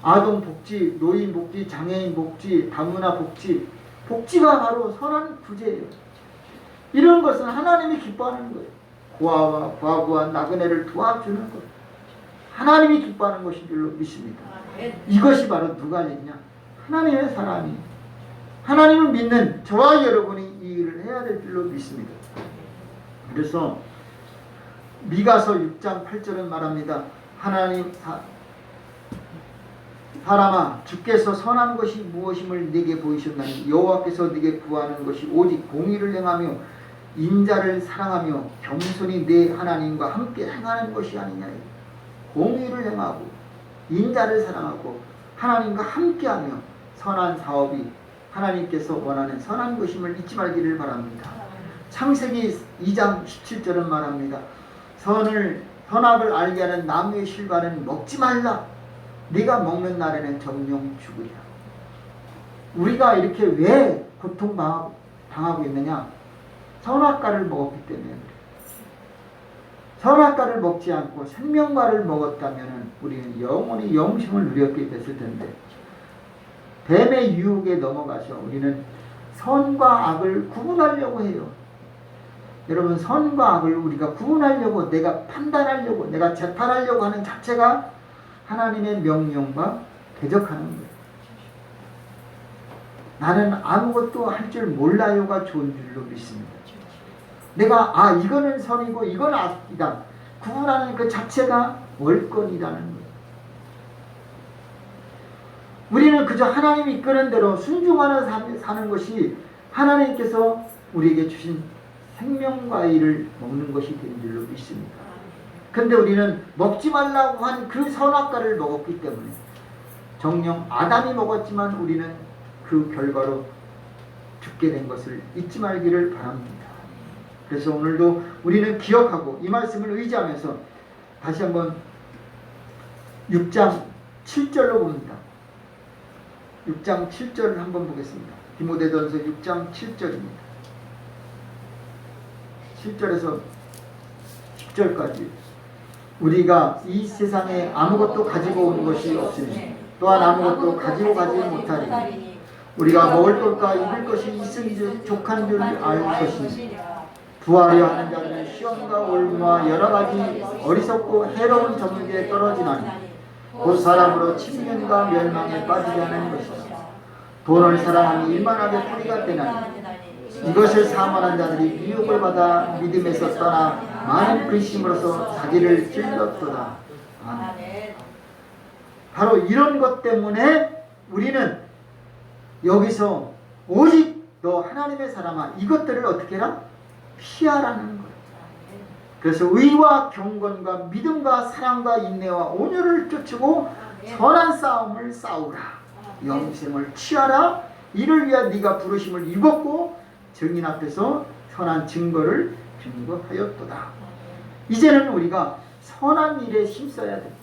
아동 복지, 노인 복지, 장애인 복지, 다문화 복지, 복지가 바로 선한 부재예요. 이런 것은 하나님이 기뻐하는 거예요. 고아와 과부와 나그네를 도와주는 것, 하나님이 기뻐하는 것인 줄로 믿습니다. 이것이 바로 누가 했냐? 하나님의 사람이, 하나님을 믿는 저와 여러분이 이 일을 해야 될 줄로 믿습니다. 그래서 미가서 6장 8절은 말합니다. 하나님 사람아 주께서 선한 것이 무엇임을 네게 보이셨나니 여호와께서 네게 구하는 것이 오직 공의를 행하며 인자를 사랑하며 겸손히 네 하나님과 함께 행하는 것이 아니냐. 공의를 행하고 인자를 사랑하고 하나님과 함께하며 선한 사업이 하나님께서 원하는 선한 것임을 잊지 말기를 바랍니다. 창세기 2장 17절은 말합니다. 선악을 알게 하는 나무의 실과는 먹지 말라. 네가 먹는 날에는 정령 죽으리라. 우리가 이렇게 왜 고통당하고 있느냐? 선악과를 먹었기 때문에. 선악과를 먹지 않고 생명과를 먹었다면 우리는 영원히 영생을 누렸게 됐을 텐데 뱀의 유혹에 넘어가서 우리는 선과 악을 구분하려고 해요. 여러분, 선과 악을 우리가 구분하려고, 내가 판단하려고, 내가 재판하려고 하는 자체가 하나님의 명령과 대적하는 거예요. 나는 아무것도 할 줄 몰라요가 좋은 줄로 믿습니다. 내가 이거는 선이고 이건 악이다 구분하는 그 자체가 월권이라는 거예요. 우리는 그저 하나님이 이끄는 대로 순종하는 삶을 사는 것이 하나님께서 우리에게 주신 생명과일을 먹는 것이 된 줄로 믿습니다. 근데 우리는 먹지 말라고 한 그 선악과를 먹었기 때문에 정녕 아담이 먹었지만 우리는 그 결과로 죽게 된 것을 잊지 말기를 바랍니다. 그래서 오늘도 우리는 기억하고 이 말씀을 의지하면서 다시 한번 6장 7절로 봅니다. 6장 7절을 한번 보겠습니다. 디모데전서 6장 7절입니다. 7절에서 10절까지 우리가 이 세상에 아무것도 가지고 온 것이 없으니 또한 아무것도 가지고 가지 못하리니 우리가 먹을 것과 입을 것이 있은즉 족한 줄 알 것이니 부하려 하는 자들은 시험과 올무와 여러 가지 어리석고 해로운 정욕에 떨어지나니 곧 사람으로 침륜과 멸망에 빠지게 하는 것이다. 돈을 사랑하니 일만하게 뿌리가 되나니 이것을 사모하는 자들이 미혹을 받아 믿음에서 떠나 많은 근심으로서 자기를 찔렀도다. 아멘. 바로 이런 것 때문에 우리는 여기서 오직 너 하나님의 사람아 이것들을 어떻게 해라? 피하라는 거예요. 그래서 의와 경건과 믿음과 사랑과 인내와 온유를 쫓고 선한 싸움을 싸우라. 영생을 취하라. 이를 위한 네가 부르심을 입었고 증인 앞에서 선한 증거를 증거하였도다. 이제는 우리가 선한 일에 힘써야 됩니다.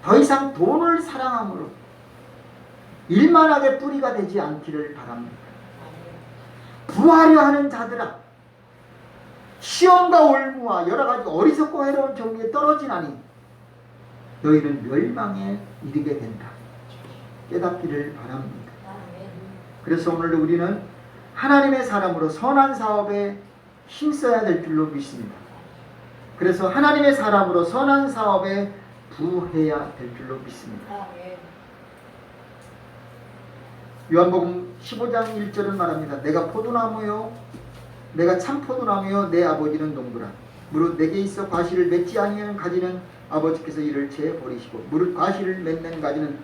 더 이상 돈을 사랑함으로 일만하게 뿌리가 되지 않기를 바랍니다. 부하려 하는 자들아 시험과 올무와 여러 가지 어리석고 해로운 정욕에 떨어지나니 너희는 멸망에 이르게 된다. 깨닫기를 바랍니다. 그래서 오늘도 우리는 하나님의 사람으로 선한 사업에 힘써야 될 줄로 믿습니다. 그래서 하나님의 사람으로 선한 사업에 부해야 될 줄로 믿습니다. 요한복음 15장 1절은 말합니다. 내가 포도나무요 내가 참 포도나무요 내 아버지는 농부라. 무릇 내게 있어 과실을 맺지 아니하는 가지는 아버지께서 이를 재버리시고 무릇 과실을 맺는 가지는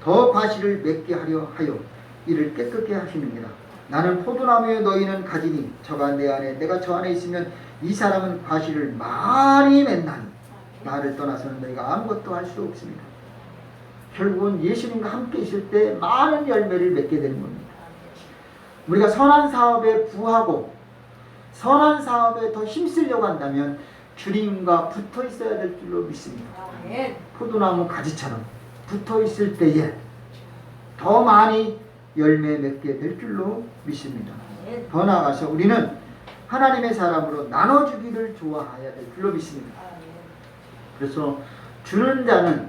더 과실을 맺게 하려 하여 이를 깨끗게 하시느니라. 나는 포도나무에 너희는 가지니 저가 내 안에 내가 저 안에 있으면 이 사람은 과실을 많이 맺나니 나를 떠나서는 너희가 아무것도 할 수 없습니다. 결국은 예수님과 함께 있을 때 많은 열매를 맺게 되는 겁니다. 우리가 선한 사업에 부하고 선한 사업에 더 힘쓰려고 한다면 주님과 붙어 있어야 될 줄로 믿습니다. 포도나무 가지처럼 붙어 있을 때에 더 많이 열매 맺게 될 줄로 믿습니다. 더 나아가서 우리는 하나님의 사람으로 나눠주기를 좋아해야 될 줄로 믿습니다. 그래서 주는 자는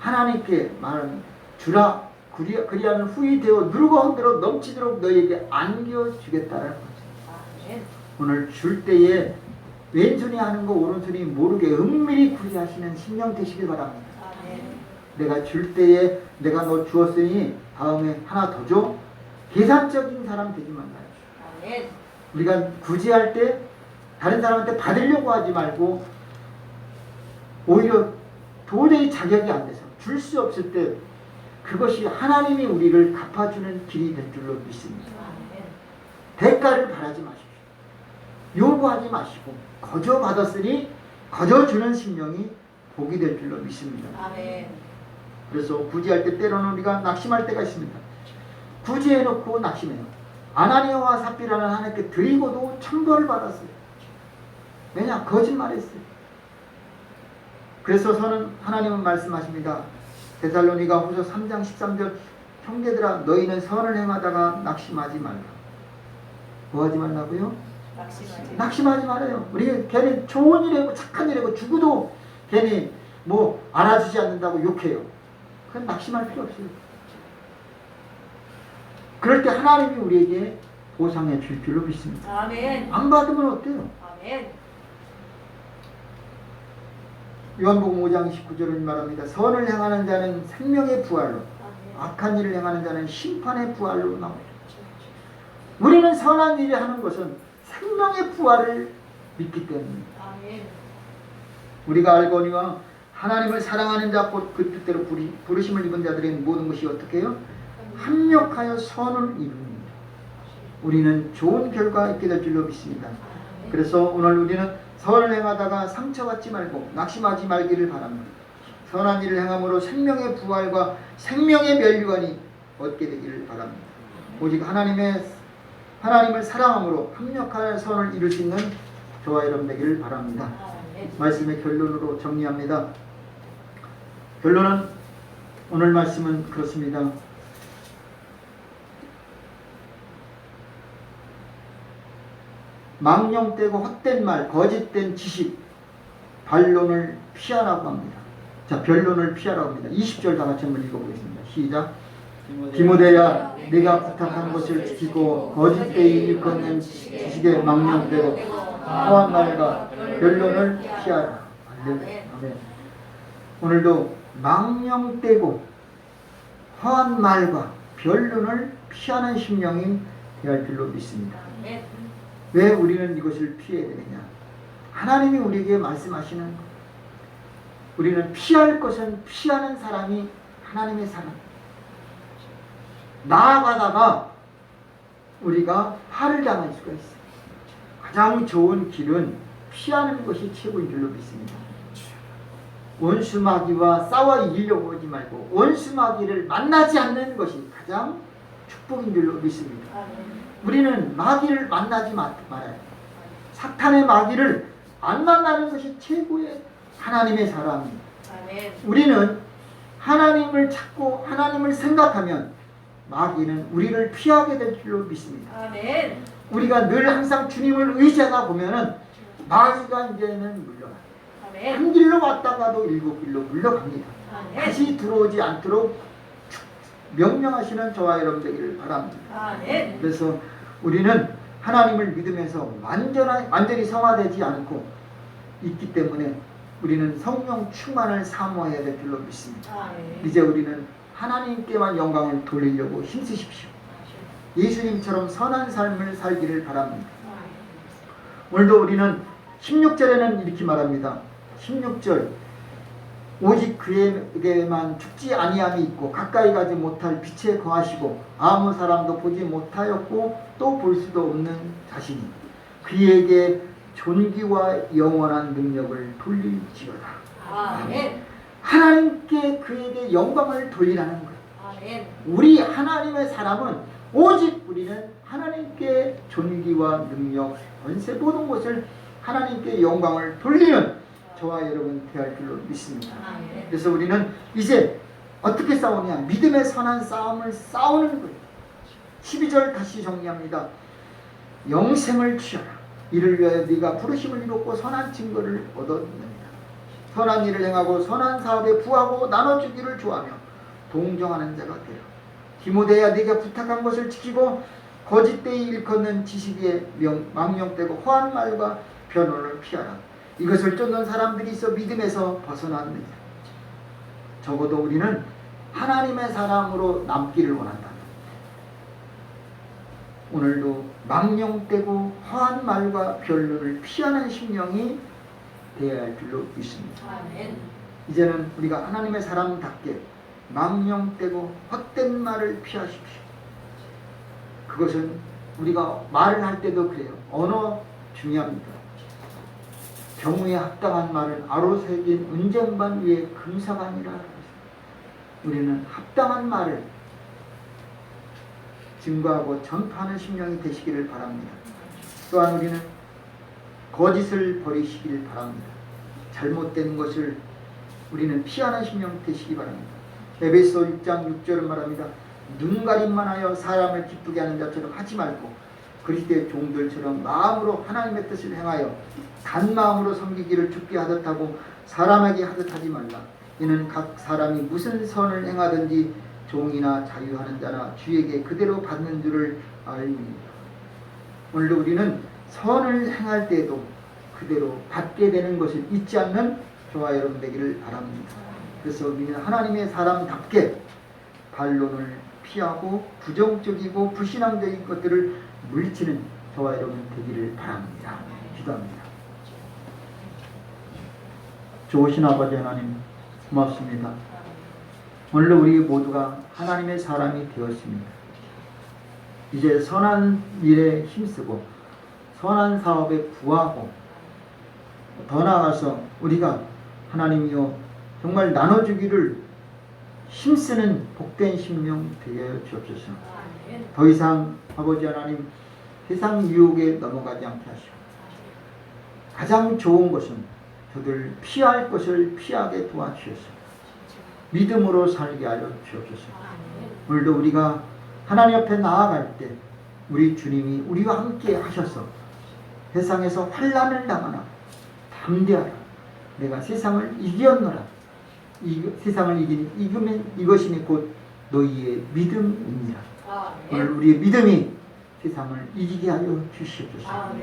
하나님께 말하는 주라 그리하면 후히 되어 누르고 흔들어 넘치도록 너희에게 안겨주겠다라는 거죠. 오늘 줄 때에 왼손이 하는 거 오른손이 모르게 은밀히 구리하시는 심령 되시길 바랍니다. 내가 줄 때에 내가 너 주었으니 다음에 하나 더 줘. 계산적인 사람 되지 말아요. 우리가 구제할 때 다른 사람한테 받으려고 하지 말고 오히려 도저히 자격이 안 돼서 줄 수 없을 때 그것이 하나님이 우리를 갚아주는 길이 될 줄로 믿습니다. 대가를 바라지 마십시오. 요구하지 마시고 거저 받았으니 거저 주는 심령이 복이 될 줄로 믿습니다. 그래서 구제할 때 때로는 우리가 낙심할 때가 있습니다. 구제해놓고 낙심해요. 아나니아와 삽비라는 하나님께 드리고도 천벌을 받았어요. 왜냐? 거짓말했어요. 그래서 저는 하나님은 말씀하십니다. 데살로니가 후서 3장 13절 형제들아 너희는 선을 행하다가 낙심하지 말라. 뭐 하지 말라고요? 낙심하지 말아요. 우리 괜히 좋은 일이고 착한 일이고 죽어도 괜히 뭐 알아주지 않는다고 욕해요. 그건 낙심할 필요 없어요. 그럴 때 하나님이 우리에게 보상해 줄 줄로 믿습니다. 아멘. 안 받으면 어때요? 아멘. 요한복음 5장 19절은 말합니다. 선을 행하는 자는 생명의 부활로, 아멘. 악한 일을 행하는 자는 심판의 부활로 나옵니다. 우리는 선한 일을 하는 것은 생명의 부활을 믿기 때문입니다. 아멘. 우리가 알거니와 하나님을 사랑하는 자 곧 그 뜻대로 부르심을 입은 자들의 모든 것이 어떻게 해요? 합력하여 선을 이룹니다. 우리는 좋은 결과 있게 될 줄로 믿습니다. 그래서 오늘 우리는 선을 행하다가 상처받지 말고 낙심하지 말기를 바랍니다. 선한 일을 행함으로 생명의 부활과 생명의 멸류관이 얻게 되기를 바랍니다. 오직 하나님을 사랑함으로 합력하여 선을 이룰 수 있는 저와 여러분 되기를 바랍니다. 말씀의 결론으로 정리합니다. 결론은 오늘 말씀은 그렇습니다. 망령되고 헛된 말, 거짓된 지식, 반론을 피하라고 합니다. 자, 변론을 피하라고 합니다. 20절 다 같이 한번 읽어보겠습니다. 시작. 디모데야, 네가 부탁한 것을 지키고 거짓되이 일컫는 지식에 망령되고 허한 말과 변론을 피하라. 아멘. 오늘도 망령되고 허한 말과 변론을 피하는 심령이 되어야 할 줄로 믿습니다. 왜 우리는 이것을 피해야 되느냐? 하나님이 우리에게 말씀하시는 것. 우리는 피할 것은 피하는 사람이 하나님의 사람. 나아가다가 우리가 화를 당할 수가 있어요. 가장 좋은 길은 피하는 것이 최고인 줄로 믿습니다. 원수마귀와 싸워 이기려고 하지 말고 원수마귀를 만나지 않는 것이 가장 축복인 줄로 믿습니다. 우리는 마귀를 만나지 말아요. 사탄의 마귀를 안 만나는 것이 최고의 하나님의 사람입니다. 우리는 하나님을 찾고 하나님을 생각하면 마귀는 우리를 피하게 될 줄로 믿습니다. 아멘. 우리가 늘 항상 주님을 의지하다 보면은 마귀가 이제는 물러가요. 아멘. 한 길로 왔다가도 7길로 물러갑니다. 아멘. 다시 들어오지 않도록 명령하시는 저와 여러분 되기를 바랍니다. 아멘. 그래서 우리는 하나님을 믿으면서 완전히 성화되지 않고 있기 때문에 우리는 성령 충만을 사모해야 될 줄로 믿습니다. 아멘. 이제 우리는 하나님께만 영광을 돌리려고 힘쓰십시오. 예수님처럼 선한 삶을 살기를 바랍니다. 오늘도 우리는 16절에는 이렇게 말합니다. 16절 오직 그에게만 죽지 아니함이 있고 가까이 가지 못할 빛에 거하시고 아무 사람도 보지 못하였고 또 볼 수도 없는 자신이 그에게 존귀와 영원한 능력을 돌릴지어다. 아멘. 하나님께 그에게 영광을 돌리라는 거예요. 아멘. 우리 하나님의 사람은 오직 우리는 하나님께 존귀와 능력, 권세 모든 것을 하나님께 영광을 돌리는 저와 여러분 되어야 할 줄로 믿습니다. 아멘. 그래서 우리는 이제 어떻게 싸우냐? 믿음의 선한 싸움을 싸우는 거예요. 12절 다시 정리합니다. 영생을 취하라. 이를 위하여 네가 부르심을 이뤘고 선한 증거를 얻었느니라. 선한 일을 행하고 선한 사업에 부하고 나눠주기를 좋아하며 동정하는 자가 되라. 디모데야, 네가 부탁한 것을 지키고 거짓되이 일컫는 지식에 망령되고 허한 말과 변론을 피하라. 이것을 쫓는 사람들이 있어 믿음에서 벗어났느니라. 적어도 우리는 하나님의 사람으로 남기를 원한다. 오늘도 망령되고 허한 말과 변론을 피하는 심령이 되어야 할 줄로 믿습니다. 아멘. 이제는 우리가 하나님의 사람답게 망령되고 헛된 말을 피하십시오. 그것은 우리가 말을 할 때도 그래요. 언어 중요합니다. 경우에 합당한 말은 아로새긴 은쟁반 위에 금사반이라. 우리는 합당한 말을 증거하고 전파하는 심령이 되시기를 바랍니다. 또한 우리는 거짓을 버리시기를 바랍니다. 잘못된 것을 우리는 피하는 심령 되시기 바랍니다. 에베소 6장 6절은 말합니다. 눈가림만 하여 사람을 기쁘게 하는 자처럼 하지 말고 그리스도의 종들처럼 마음으로 하나님의 뜻을 행하여 단 마음으로 섬기기를 죽게 하듯 하고 사람에게 하듯 하지 말라. 이는 각 사람이 무슨 선을 행하든지 종이나 자유하는 자나 주에게 그대로 받는 줄을 알미니라. 오늘도 우리는 선을 행할 때에도 그대로 받게 되는 것을 잊지 않는 저와 여러분 되기를 바랍니다. 그래서 우리는 하나님의 사람답게 반론을 피하고 부정적이고 불신앙적인 것들을 물리치는 저와 여러분 되기를 바랍니다. 기도합니다. 좋으신 아버지 하나님 고맙습니다. 오늘도 우리 모두가 하나님의 사람이 되었습니다. 이제 선한 일에 힘쓰고 선한 사업에 부하고 더 나아가서 우리가 하나님이여 정말 나눠주기를 힘쓰는 복된 심령 되게 주옵소서. 더 이상 아버지 하나님 세상 유혹에 넘어가지 않게 하시고 가장 좋은 것은 저들 피할 것을 피하게 도와주셔서 믿음으로 살게 하여 주옵소서. 오늘도 우리가 하나님 앞에 나아갈 때 우리 주님이 우리와 함께 하셔서 세상에서 환난을 당하나 담대하라. 내가 세상을 이겼노라. 세상을 이기는 이것이니 곧 너희의 믿음이니라. 오늘 우리의 믿음이 세상을 이기게 하여 주시옵소서.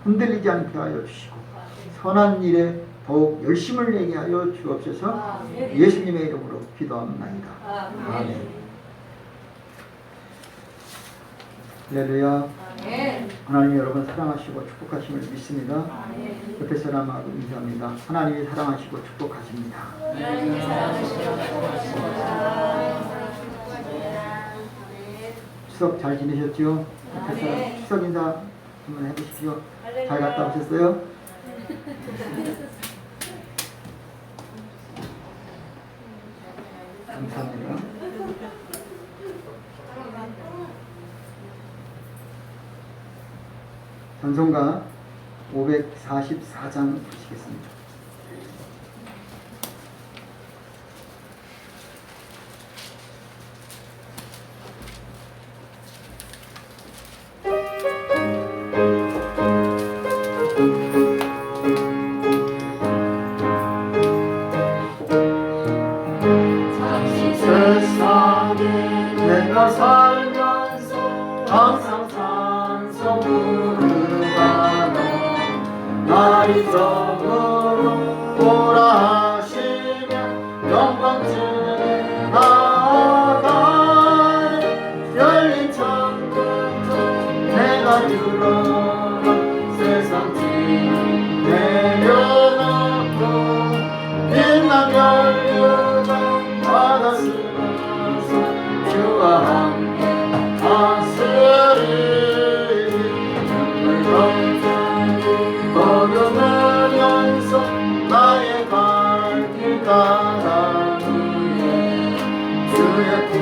흔들리지 않게 하여 주시고 선한 일에 더욱 열심을 내게 하여 주옵소서. 예수님의 이름으로 기도합니다. 아멘. 할렐루야. 하나님 여러분 사랑하시고 축복하심을 믿습니다. 옆에 사람하고 인사합니다. 하나님이 사랑하시고 축복하십니다. 추석 잘 지내셨죠? 옆에 사람 추석 인사 한번 해보십시오. 잘 갔다 오셨어요? 감사합니다. 찬송가 544장 보시겠습니다. 세상에 내가 살면서 항상 찬송 부르가는 나를 정으로 오라 하시며 영광쯤에 나아가네. 열린 창문도 내가 들어가 세상 짐 내려놓고 빛난 연료가 바다 쓰면서 주와 함께 다스리니 눈물 넘치니 걸음으면서 나의 갈 길 가라니 주의 품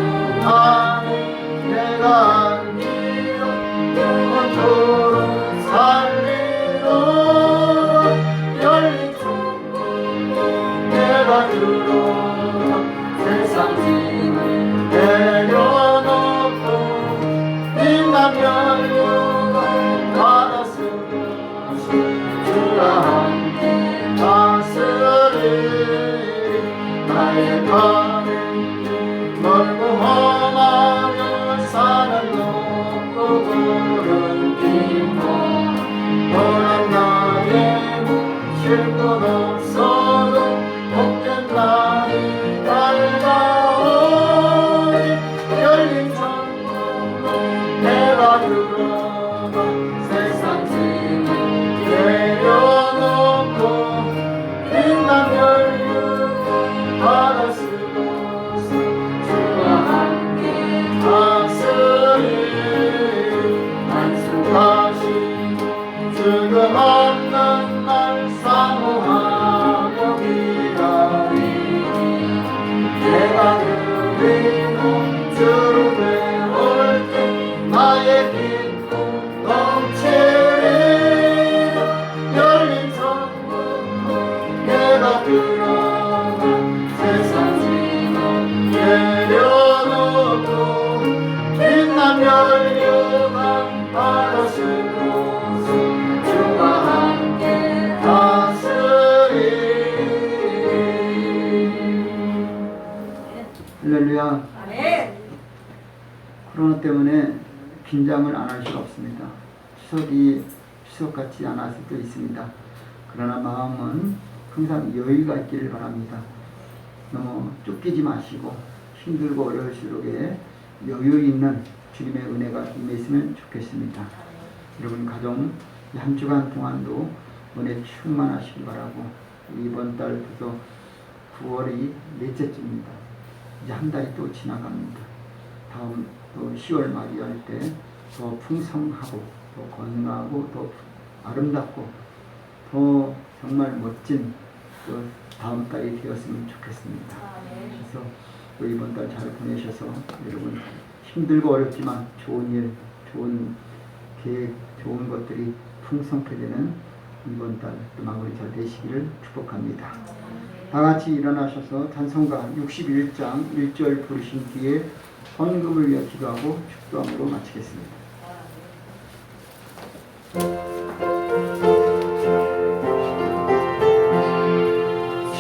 안에 내가 안기어 영원토록 살리노라. 열린 창문도 내가 들어가 세상 짐을 내려놓고 빛난 연료가 바다 쓰면서 주와 함께 다스리리. 나의 발은 멀고 험하며 산은 높고 돌은 깊고 너란 나의 쉴 곳 없어도 복된 날이 밝아오니 열린 창문으로 내가 들어가 세상 짐을 내려놓고 빛난 연료가 바다 쓰면서 주와 함께 다스리리. 안수하시고 지금 없는 날 사모하며 기다리니 내가 그리고 주를 배울 때 나의 기쁨 넘치리라. 열린 창문으로 내가 들어가 세상 짐을 내려놓고 빛난 연료가 바다 쓰고서 주와 함께 다스리리. 할렐루야. 코로나 때문에 긴장을 안 할 수가 없습니다. 추석 같지 않을 수도 있습니다. 그러나 마음은 항상 여유가 있기를 바랍니다. 너무 쫓기지 마시고 힘들고 어려울수록에 여유 있는 주님의 은혜가 임했으면 좋겠습니다. 여러분 가정 한 주간 동안도 은혜 충만하시기 바라고, 이번 달 벌써 9월이 넷째입니다. 이제 한 달이 또 지나갑니다. 다음 또 10월 말이 할 때 더 풍성하고 더 건강하고 더 아름답고 더 정말 멋진 또 다음 달이 되었으면 좋겠습니다. 그래서 또 이번 달 잘 보내셔서 여러분 힘들고 어렵지만 좋은 일, 좋은 계획, 좋은 것들이 풍성케 되는 이번 달 또 마무리 잘 되시기를 축복합니다. 다 같이 일어나셔서 찬송가 61장 1절 부르신 뒤에 헌금을 위해 기도하고 축도함으로 마치겠습니다.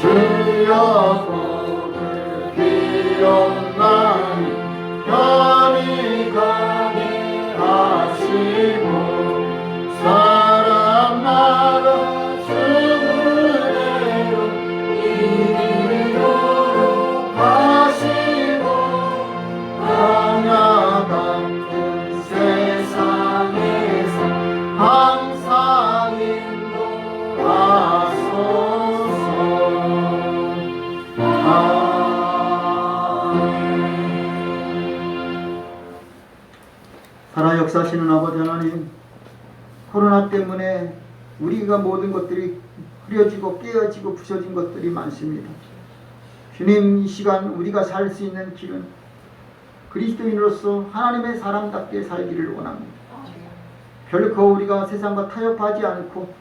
주여 복을 비옵나니 편히 가게 하시고 사랑나라 주은혜로 이리로 가시고 광야 같은 세상에서 항상 인도하소서. 살아 역사하시는 아버지 하나님, 코로나 때문에 우리가 모든 것들이 흐려지고 깨어지고 부서진 것들이 많습니다. 주님, 이 시간 우리가 살 수 있는 길은 그리스도인으로서 하나님의 사람답게 살기를 원합니다. 결코 우리가 세상과 타협하지 않고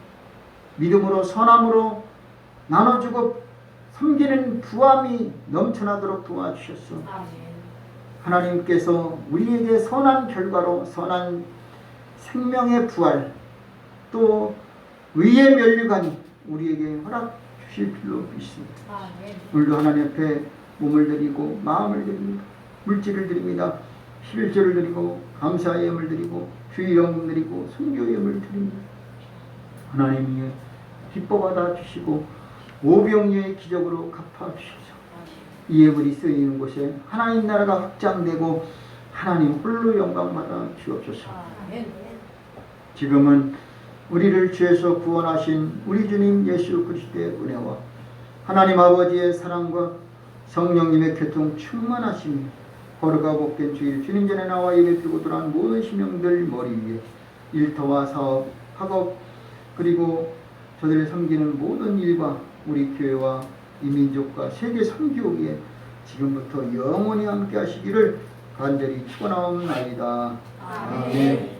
믿음으로 선함으로 나눠주고 섬기는 부함이 넘쳐나도록 도와주셨소. 하나님께서 우리에게 선한 결과로 선한 생명의 부활 또 의의 면류관이 우리에게 허락 주실 줄로 믿습니다. 오늘도 하나님 앞에 몸을 드리고 마음을 드립니다. 물질을 드립니다. 11조를 드리고 감사의 예물을 드리고 주의 영광 드리고 순교의 예물을 드립니다. 하나님이 기뻐 받아 주시고 오병이어의 기적으로 갚아 주셔서 이 예물이 쓰이는 곳에 하나님 나라가 확장되고 하나님 홀로 영광 받아 주옵소서. 지금은 우리를 죄에서 구원하신 우리 주님 예수 그리스도의 은혜와 하나님 아버지의 사랑과 성령님의 교통 충만하심이 거룩하 복된 주일 주님 전에 나와 예배 드리고 돌아온 모든 심령들 머리 위에 일터와 사업, 학업 그리고 저들을 섬기는 모든 일과 우리 교회와 이 민족과 세계 선교에 지금부터 영원히 함께 하시기를 간절히 축원하옵나이다. 아멘.